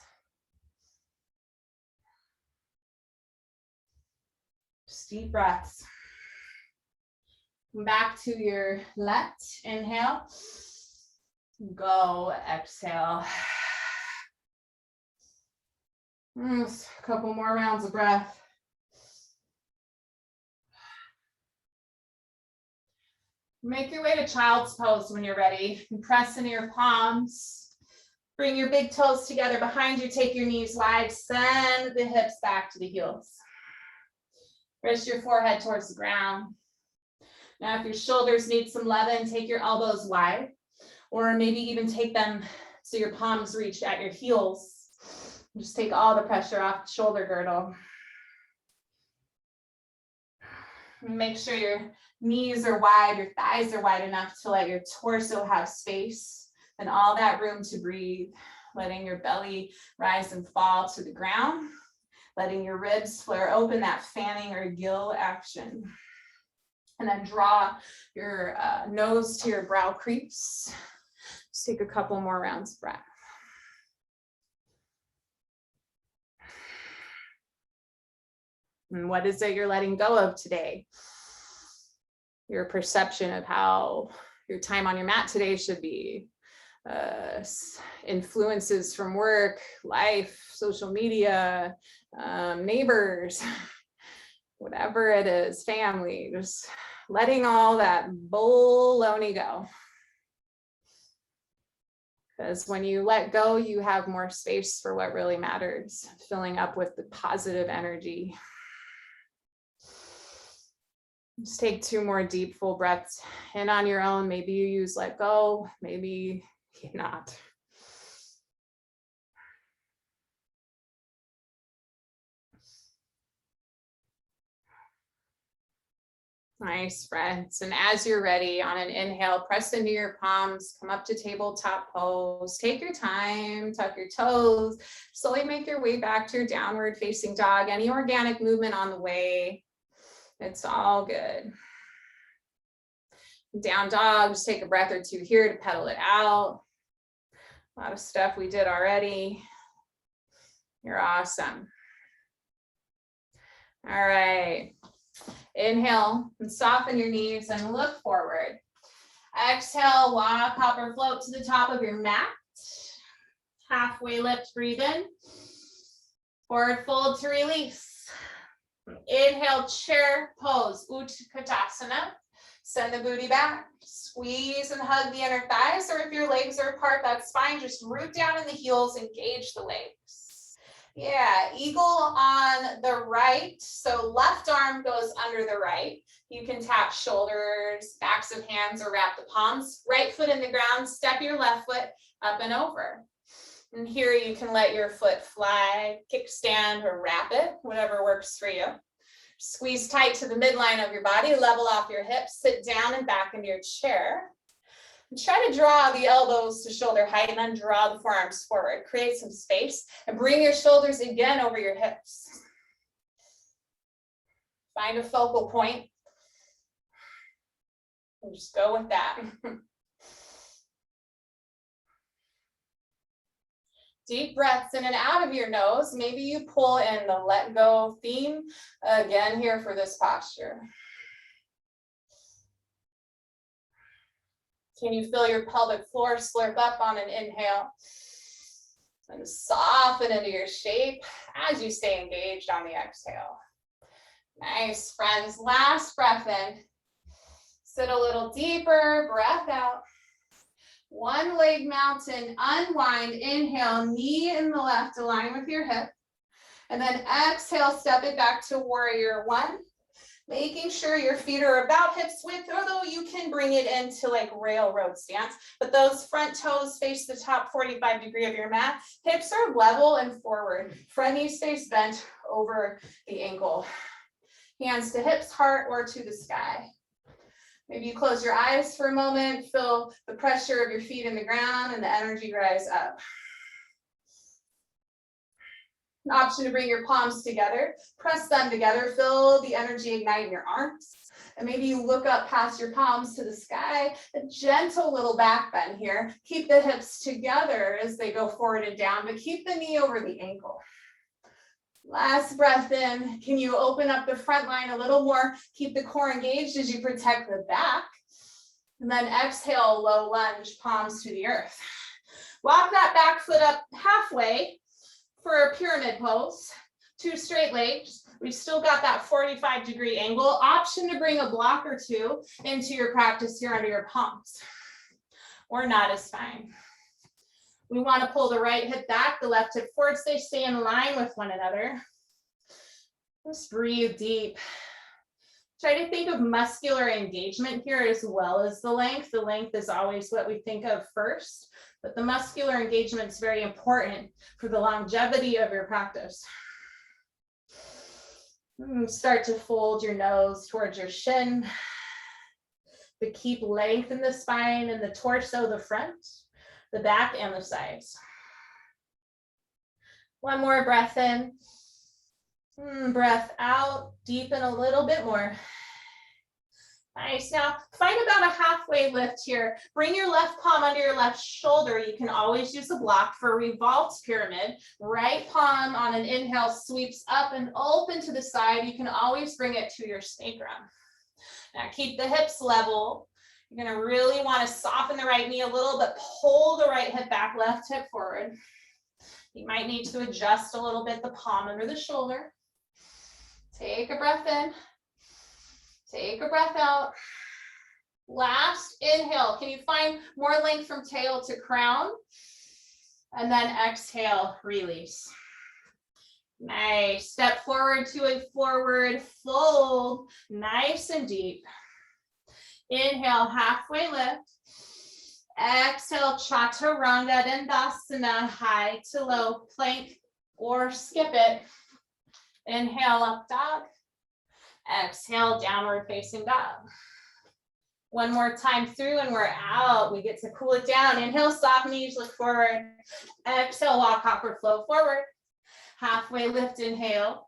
Just deep breaths. Back to your left, inhale. Go, exhale. A couple more rounds of breath. Make your way to child's pose when you're ready. Press into your palms. Bring your big toes together behind you. Take your knees wide. Send the hips back to the heels. Rest your forehead towards the ground. Now, if your shoulders need some leaven, take your elbows wide, or maybe even take them so your palms reach at your heels. Just take all the pressure off the shoulder girdle. Make sure your knees are wide, your thighs are wide enough to let your torso have space and all that room to breathe, letting your belly rise and fall to the ground, letting your ribs flare open, that fanning or gill action. And then draw your nose to your brow crease. Just take a couple more rounds of breath. And what is it you're letting go of today? Your perception of how your time on your mat today should be. Influences from work, life, social media, neighbors, whatever it is, family, just letting all that baloney go. Because when you let go, you have more space for what really matters, filling up with the positive energy. Just take 2 more deep, full breaths in on your own. Maybe you use let go, maybe not. Nice, friends. And as you're ready, on an inhale, press into your palms, come up to tabletop pose. Take your time, tuck your toes, slowly make your way back to your downward facing dog. Any organic movement on the way, it's all good. Down dog, just take a breath or 2 here to pedal it out. A lot of stuff we did already. You're awesome. All right. Inhale and soften your knees and look forward. Exhale, walk, hop, or float to the top of your mat. Halfway lift, breathe in. Forward fold to release. Inhale, chair pose, Utkatasana. Send the booty back. Squeeze and hug the inner thighs, or if your legs are apart, that's fine. Just root down in the heels, engage the legs. Yeah, eagle on the right. So left arm goes under the right. You can tap shoulders, backs of hands, or wrap the palms. Right foot in the ground, step your left foot up and over. And here you can let your foot fly, kickstand, or wrap it, whatever works for you. Squeeze tight to the midline of your body, level off your hips, sit down and back into your chair. And try to draw the elbows to shoulder height and then draw the forearms forward. Create some space and bring your shoulders again over your hips. Find a focal point and just go with that. Deep breaths in and out of your nose. Maybe you pull in the let go theme again here for this posture. Can you feel your pelvic floor slurp up on an inhale? And soften into your shape as you stay engaged on the exhale. Nice, friends. Last breath in. Sit a little deeper, breath out. One leg mountain, unwind, inhale, knee in the left, align with your hip. And then exhale, step it back to warrior one. Making sure your feet are about hips width, although you can bring it into like railroad stance, but those front toes face the top 45-degree of your mat. Hips are level and forward. Front knee stays bent over the ankle. Hands to hips, heart, or to the sky. Maybe you close your eyes for a moment, feel the pressure of your feet in the ground and the energy rise up. An option to bring your palms together, press them together, feel the energy ignite in your arms. And maybe you look up past your palms to the sky, a gentle little back bend here. Keep the hips together as they go forward and down, but keep the knee over the ankle. Last breath in. Can you open up the front line a little more? Keep the core engaged as you protect the back. And then exhale, low lunge, palms to the earth. Walk that back foot up halfway for a pyramid pose. Two straight legs. We've still got that 45-degree angle. Option to bring a block or two into your practice here under your palms. Or not is fine. We want to pull the right hip back, the left hip forward. They stay in line with one another. Just breathe deep. Try to think of muscular engagement here as well as the length. The length is always what we think of first, but the muscular engagement is very important for the longevity of your practice. Start to fold your nose towards your shin, but keep length in the spine and the torso, the front, the back, and the sides. One more breath in. Breath out, deepen a little bit more. Nice. Now find about a halfway lift here. Bring your left palm under your left shoulder. You can always use a block for a revolved pyramid. Right palm on an inhale sweeps up and open to the side. You can always bring it to your sacrum. Now keep the hips level. You're going to really want to soften the right knee a little, but pull the right hip back, left hip forward. You might need to adjust a little bit the palm under the shoulder. Take a breath in. Take a breath out. Last inhale. Can you find more length from tail to crown? And then exhale, release. Nice. Step forward to a forward fold. Nice and deep. Inhale, halfway lift. Exhale, chaturanga dandasana, high to low, plank or skip it. Inhale, up dog. Exhale, downward facing dog. One more time through and we're out. We get to cool it down. Inhale, soft knees, look forward. Exhale, walk, hopper, flow forward. Halfway lift, inhale.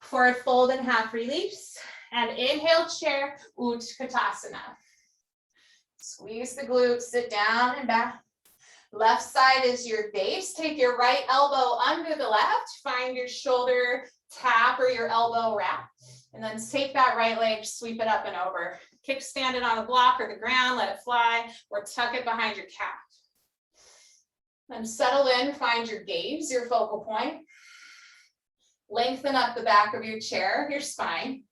Forward fold and half release. And inhale, chair, Utkatasana. Squeeze the glutes, sit down and back. Left side is your base. Take your right elbow under the left. Find your shoulder tap or your elbow wrap. And then take that right leg, sweep it up and over. Kickstand it on the block or the ground, let it fly, or tuck it behind your calf. Then settle in, find your gaze, your focal point. Lengthen up the back of your chair, your spine.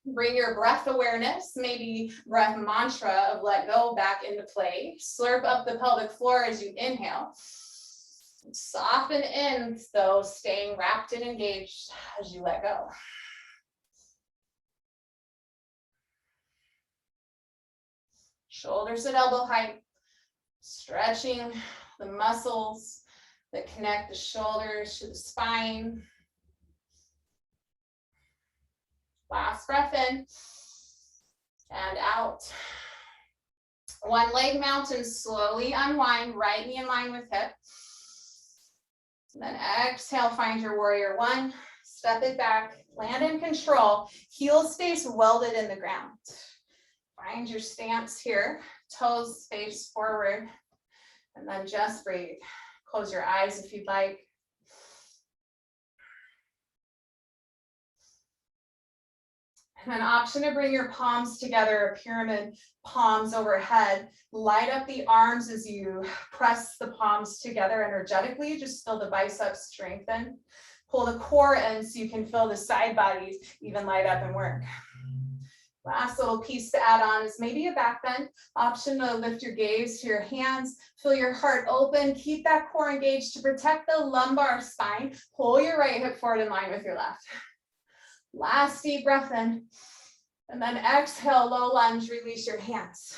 Bring your breath awareness, maybe breath mantra of let go, back into play. Slurp up the pelvic floor as you inhale. Soften in though, staying wrapped and engaged as you let go. Shoulders at elbow height, stretching the muscles that connect the shoulders to the spine. Last breath in and out. One leg mountain, slowly unwind, right knee in line with hip. And then exhale, find your warrior one, step it back, land in control, heel stays welded in the ground. Find your stance here, toes face forward, and then just breathe. Close your eyes if you'd like. An option to bring your palms together, a pyramid, palms overhead. Light up the arms as you press the palms together energetically. Just feel the biceps strengthen. Pull the core in so you can feel the side bodies even light up and work. Last little piece to add on is maybe a back bend. Option to lift your gaze to your hands, feel your heart open, keep that core engaged to protect the lumbar spine. Pull your right hip forward in line with your left. Last deep breath in, and then exhale, low lunge, release your hands.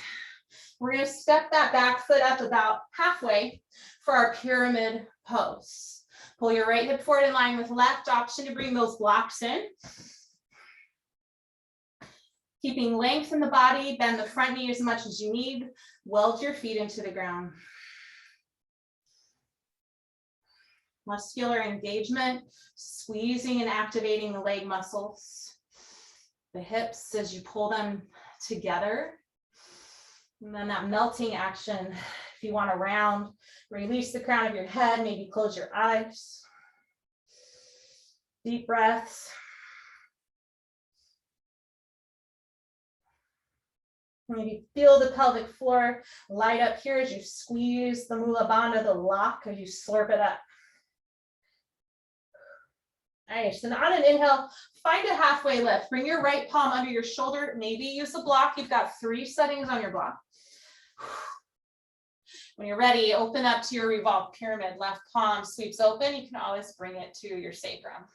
We're gonna step that back foot up about halfway for our pyramid pose. Pull your right hip forward in line with left, option to bring those blocks in. Keeping length in the body, bend the front knee as much as you need. Weld your feet into the ground. Muscular engagement, squeezing and activating the leg muscles. The hips as you pull them together. And then that melting action, if you want to round, release the crown of your head, maybe close your eyes. Deep breaths. Maybe feel the pelvic floor light up here as you squeeze the Mula Bandha, the lock, as you slurp it up. Nice. And on an inhale, find a halfway lift. Bring your right palm under your shoulder. Maybe use the block. You've got 3 settings on your block. When you're ready, open up to your revolved pyramid. Left palm sweeps open. You can always bring it to your sacrum.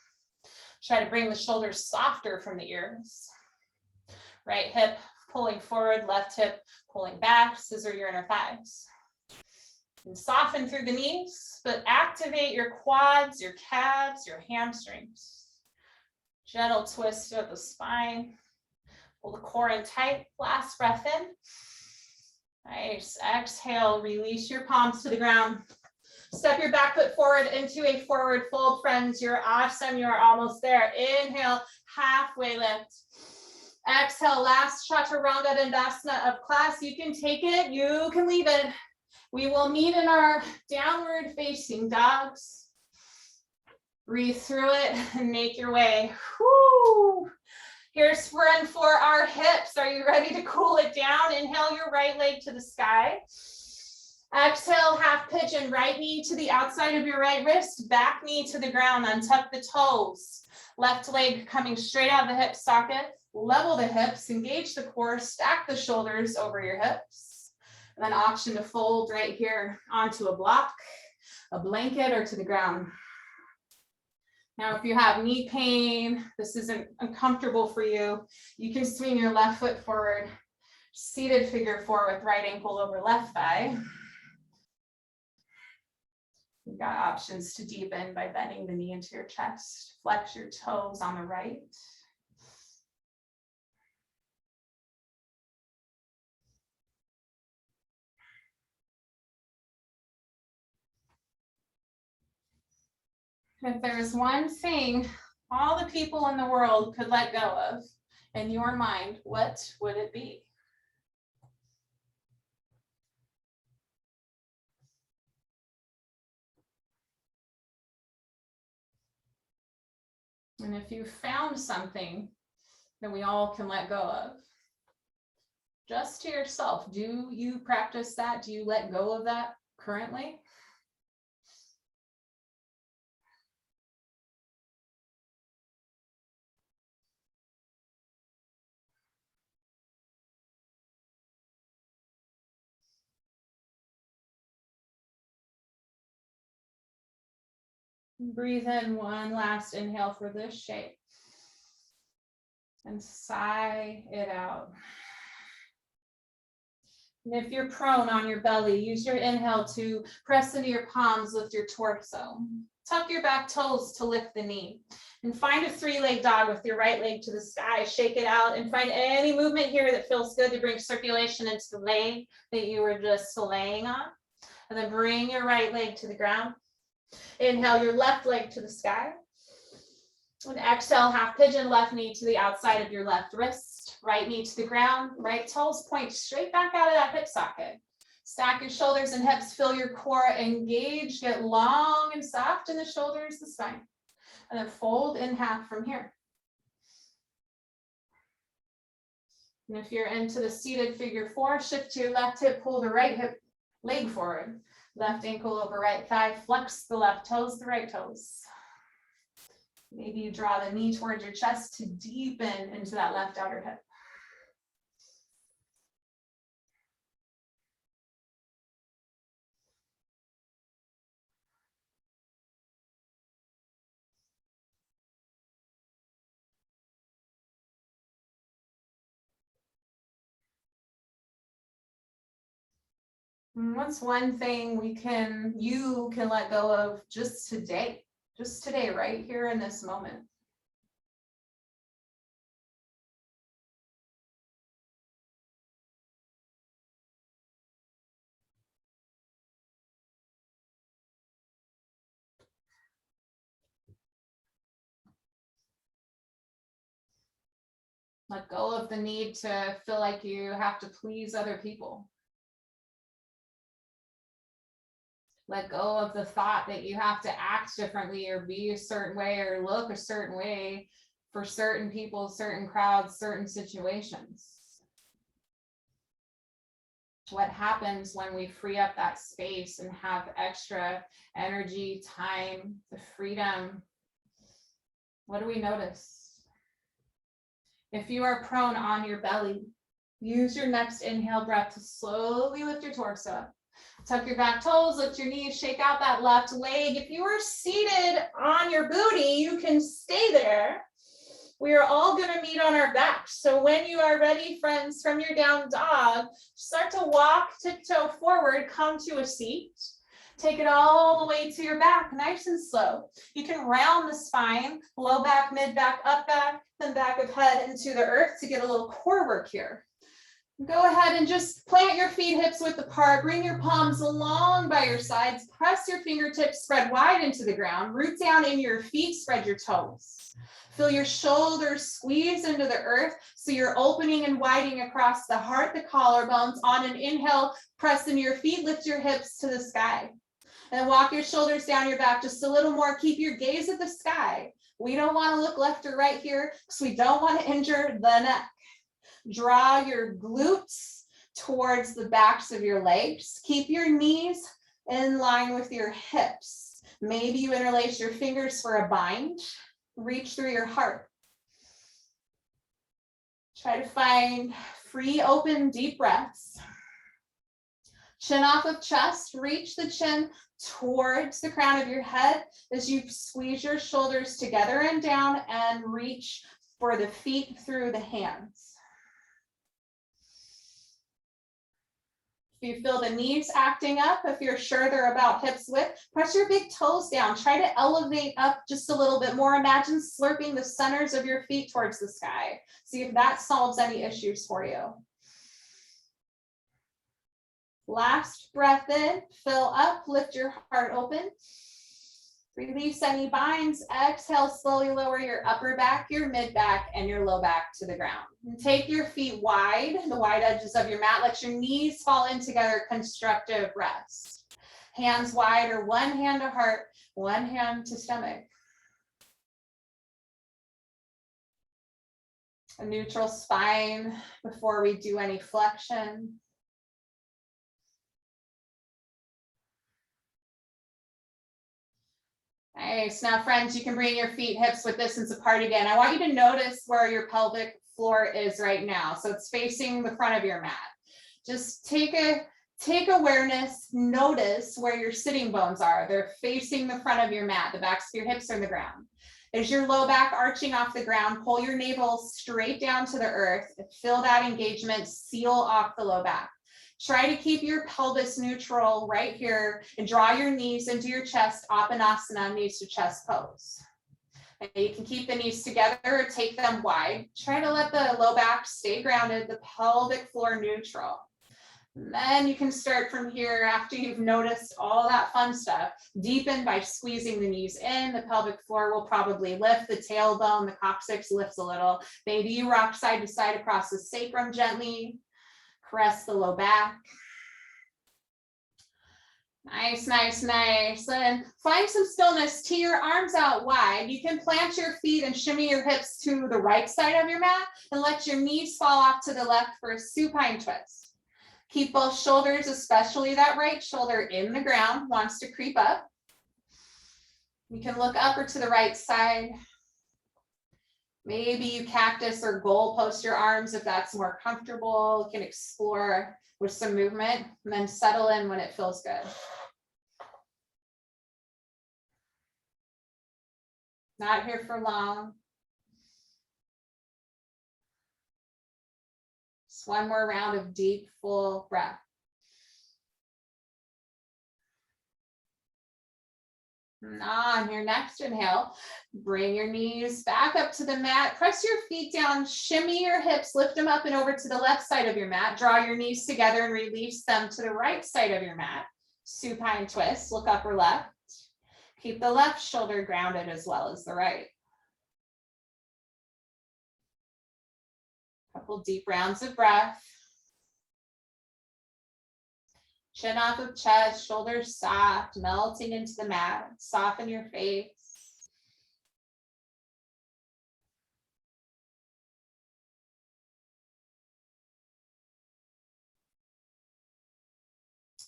Try to bring the shoulders softer from the ears. Right hip pulling forward, left hip pulling back, scissor your inner thighs. And soften through the knees, but activate your quads, your calves, your hamstrings. Gentle twist of the spine. Pull the core in tight. Last breath in. Nice. Exhale, release your palms to the ground. Step your back foot forward into a forward fold, friends. You're awesome. You're almost there. Inhale, halfway lift. Exhale, last chaturanga dandasana of class. You can take it, you can leave it. We will meet in our downward facing dogs. Breathe through it and make your way. Woo. Here's friend for our hips. Are you ready to cool it down? Inhale your right leg to the sky. Exhale, half pigeon, right knee to the outside of your right wrist, back knee to the ground, untuck the toes. Left leg coming straight out of the hip socket. Level the hips, engage the core, stack the shoulders over your hips. And then option to fold right here onto a block, a blanket, or to the ground. Now, if you have knee pain, this isn't uncomfortable for you, you can swing your left foot forward, seated figure 4 with right ankle over left thigh. You've got options to deepen by bending the knee into your chest, flex your toes on the right. If there's one thing all the people in the world could let go of, in your mind, what would it be? And if you found something that we all can let go of, just to yourself, do you practice that? Do you let go of that currently? Breathe in one last inhale for this shape. And sigh it out. And if you're prone on your belly, use your inhale to press into your palms, lift your torso. Tuck your back toes to lift the knee. And find a 3-leg dog with your right leg to the sky. Shake it out and find any movement here that feels good to bring circulation into the leg that you were just laying on. And then bring your right leg to the ground. Inhale your left leg to the sky. And exhale, half pigeon, left knee to the outside of your left wrist. Right knee to the ground. Right toes point straight back out of that hip socket. Stack your shoulders and hips, feel your core engage, get long and soft in the shoulders, the spine. And then fold in half from here. And if you're into the seated figure 4, shift to your left hip, pull the right hip leg forward. Left ankle over right thigh, flex the left toes, the right toes. Maybe you draw the knee towards your chest to deepen into that left outer hip. And what's one thing you can let go of just today, right here in this moment? Let go of the need to feel like you have to please other people. Let go of the thought that you have to act differently or be a certain way or look a certain way for certain people, certain crowds, certain situations. What happens when we free up that space and have extra energy, time, the freedom? What do we notice? If you are prone on your belly, use your next inhale breath to slowly lift your torso up. Tuck your back toes, lift your knees, shake out that left leg. If you are seated on your booty, you can stay there. We are all going to meet on our backs. So when you are ready, friends, from your down dog, start to walk tiptoe forward, come to a seat. Take it all the way to your back, nice and slow. You can round the spine, low back, mid back, up back, then back of head into the earth to get a little core work here. Go ahead and just plant your feet hips width apart. Bring your palms along by your sides. Press your fingertips, spread wide into the ground. Root down in your feet, spread your toes. Feel your shoulders squeeze into the earth so you're opening and widening across the heart, the collarbones. On an inhale, press into your feet, lift your hips to the sky. And walk your shoulders down your back just a little more. Keep your gaze at the sky. We don't want to look left or right here because we don't want to injure the neck. Draw your glutes towards the backs of your legs. Keep your knees in line with your hips. Maybe you interlace your fingers for a bind. Reach through your heart. Try to find free, open, deep breaths. Chin off of chest, reach the chin towards the crown of your head as you squeeze your shoulders together and down and reach for the feet through the hands. If you feel the knees acting up, if you're sure they're about hips width, press your big toes down. Try to elevate up just a little bit more. Imagine slurping the centers of your feet towards the sky. See if that solves any issues for you. Last breath in, fill up, lift your heart open. Release any binds. Exhale, slowly lower your upper back, your mid back, and your low back to the ground. And take your feet wide, the wide edges of your mat. Let your knees fall in together, constructive rest. Hands wide or one hand to heart, one hand to stomach. A neutral spine before we do any flexion. Nice. Now, friends, you can bring your feet hips width distance apart again. I want you to notice where your pelvic floor is right now. So it's facing the front of your mat. Just take awareness, notice where your sitting bones are. They're facing the front of your mat. The backs of your hips are on the ground. Is your low back arching off the ground? Pull your navel straight down to the earth. Feel that engagement, seal off the low back. Try to keep your pelvis neutral right here and draw your knees into your chest, Apanasana, knees to chest pose. And you can keep the knees together or take them wide. Try to let the low back stay grounded, the pelvic floor neutral. And then you can start from here after you've noticed all that fun stuff. Deepen by squeezing the knees in. The pelvic floor will probably lift. The tailbone, the coccyx lifts a little. Maybe you rock side to side across the sacrum gently. Press the low back. Nice, nice, nice. And find some stillness. Tee your arms out wide. You can plant your feet and shimmy your hips to the right side of your mat and let your knees fall off to the left for a supine twist. Keep both shoulders, especially that right shoulder, in the ground, wants to creep up. You can look up or to the right side. Maybe you cactus or goal post your arms if that's more comfortable. You can explore with some movement and then settle in when it feels good. Not here for long. Just one more round of deep, full breath. And on your next inhale, bring your knees back up to the mat. Press your feet down, shimmy your hips, lift them up and over to the left side of your mat. Draw your knees together and release them to the right side of your mat. Supine twist, look up or left. Keep the left shoulder grounded as well as the right. Couple deep rounds of breath. Chin off of chest, shoulders soft, melting into the mat. Soften your face.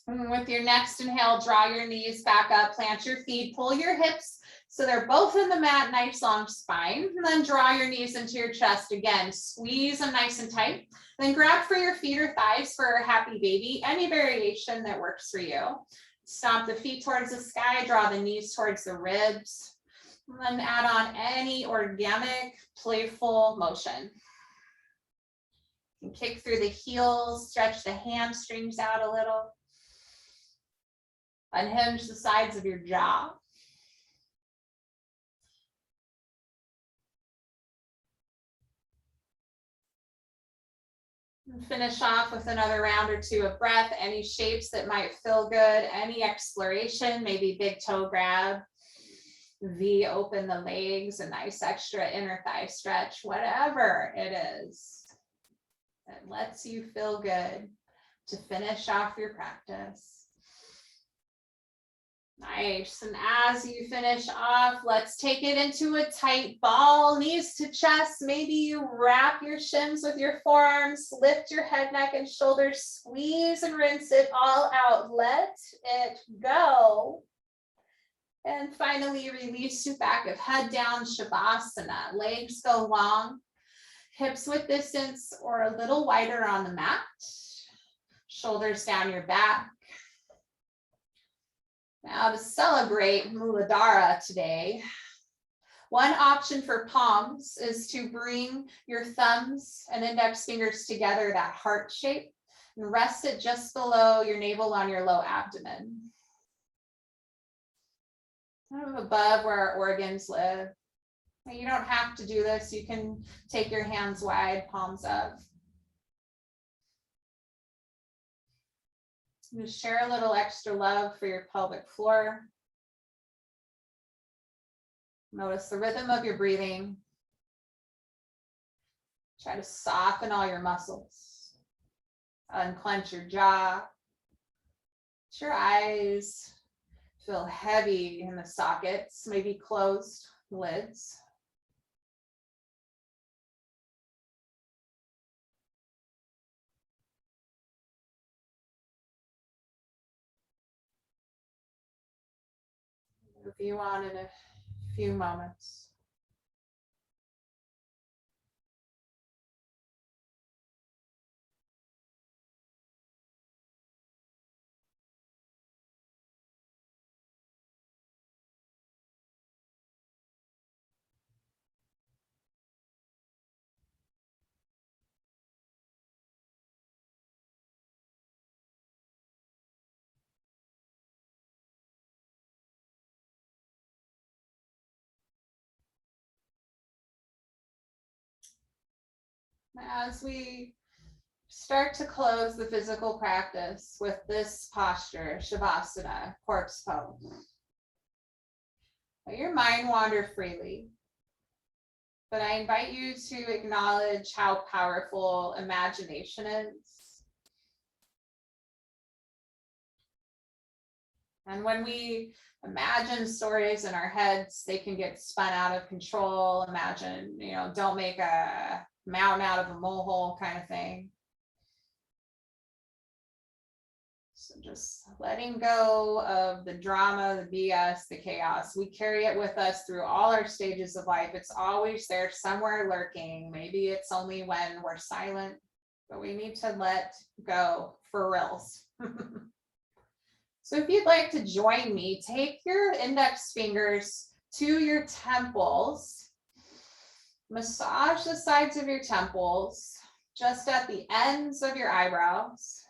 And with your next inhale, draw your knees back up, plant your feet, pull your hips so they're both in the mat, nice long spine. And then draw your knees into your chest again. Squeeze them nice and tight. Then grab for your feet or thighs for a happy baby, any variation that works for you. Stomp the feet towards the sky, draw the knees towards the ribs. And then add on any organic, playful motion. You can kick through the heels, stretch the hamstrings out a little. Unhinge the sides of your jaw. And finish off with another round or two of breath, any shapes that might feel good, any exploration, maybe big toe grab, V, open the legs, a nice extra inner thigh stretch, whatever it is that lets you feel good to finish off your practice. Nice, and as you finish off, let's take it into a tight ball, knees to chest. Maybe you wrap your shins with your forearms, lift your head, neck, and shoulders, squeeze and rinse it all out. Let it go. And finally, release your back of head down, Shavasana. Legs go long, hips width distance or a little wider on the mat. Shoulders down your back. Now to celebrate Muladhara today, one option for palms is to bring your thumbs and index fingers together, that heart shape, and rest it just below your navel on your low abdomen. Kind of above where our organs live. You don't have to do this. You can take your hands wide, palms up. Just share a little extra love for your pelvic floor. Notice the rhythm of your breathing. Try to soften all your muscles. Unclench your jaw. Let your eyes feel heavy in the sockets, maybe closed lids. Move you on in a few moments. As we start to close the physical practice with this posture, Shavasana, corpse pose, let your mind wander freely. But I invite you to acknowledge how powerful imagination is. And when we imagine stories in our heads, they can get spun out of control. Imagine, don't make a mountain out of a molehill kind of thing. So just letting go of the drama, the BS, the chaos. We carry it with us through all our stages of life. It's always there somewhere lurking. Maybe it's only when we're silent, but we need to let go for reals. So if you'd like to join me, take your index fingers to your temples. Massage the sides of your temples, just at the ends of your eyebrows.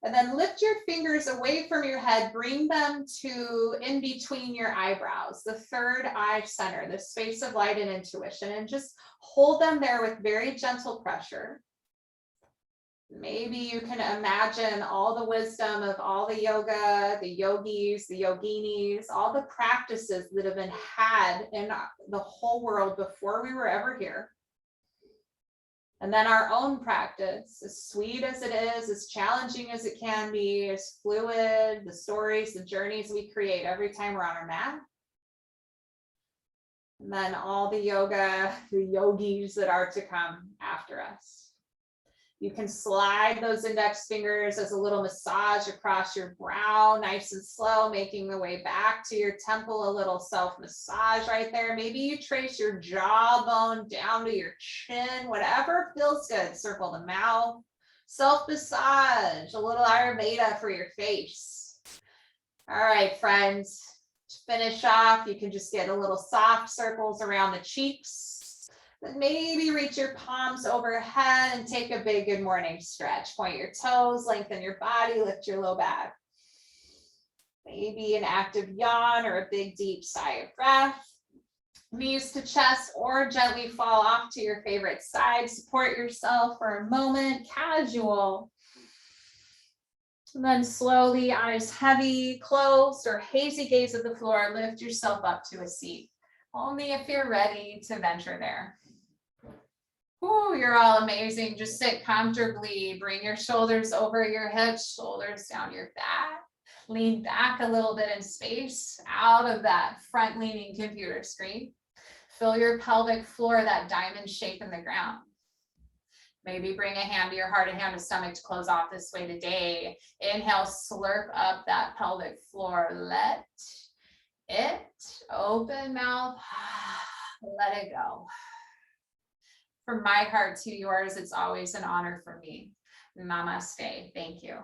And then lift your fingers away from your head, bring them to in between your eyebrows, the third eye center, the space of light and intuition, and just hold them there with very gentle pressure. Maybe you can imagine all the wisdom of all the yoga, the yogis, the yoginis, all the practices that have been had in the whole world before we were ever here. And then our own practice, as sweet as it is, as challenging as it can be, as fluid, the stories, the journeys we create every time we're on our mat. And then all the yoga, the yogis that are to come after us. You can slide those index fingers as a little massage across your brow, nice and slow, making the way back to your temple, a little self-massage right there. Maybe you trace your jawbone down to your chin, whatever feels good. Circle the mouth, self-massage, a little Ayurveda for your face. All right, friends, to finish off, you can just get a little soft circles around the cheeks. Maybe reach your palms overhead and take a big good morning stretch. Point your toes, lengthen your body, lift your low back. Maybe an active yawn or a big deep sigh of breath. Knees to chest or gently fall off to your favorite side. Support yourself for a moment, casual. And then slowly, eyes heavy, closed, or hazy gaze at the floor, lift yourself up to a seat. Only if you're ready to venture there. Ooh, you're all amazing. Just sit comfortably. Bring your shoulders over your hips, shoulders down your back. Lean back a little bit in space, out of that front leaning computer screen. Fill your pelvic floor, that diamond shape in the ground. Maybe bring a hand to your heart, a hand to stomach to close off this way today. Inhale, slurp up that pelvic floor. Let it, open mouth, let it go. From my heart to yours, it's always an honor for me. Namaste. Thank you.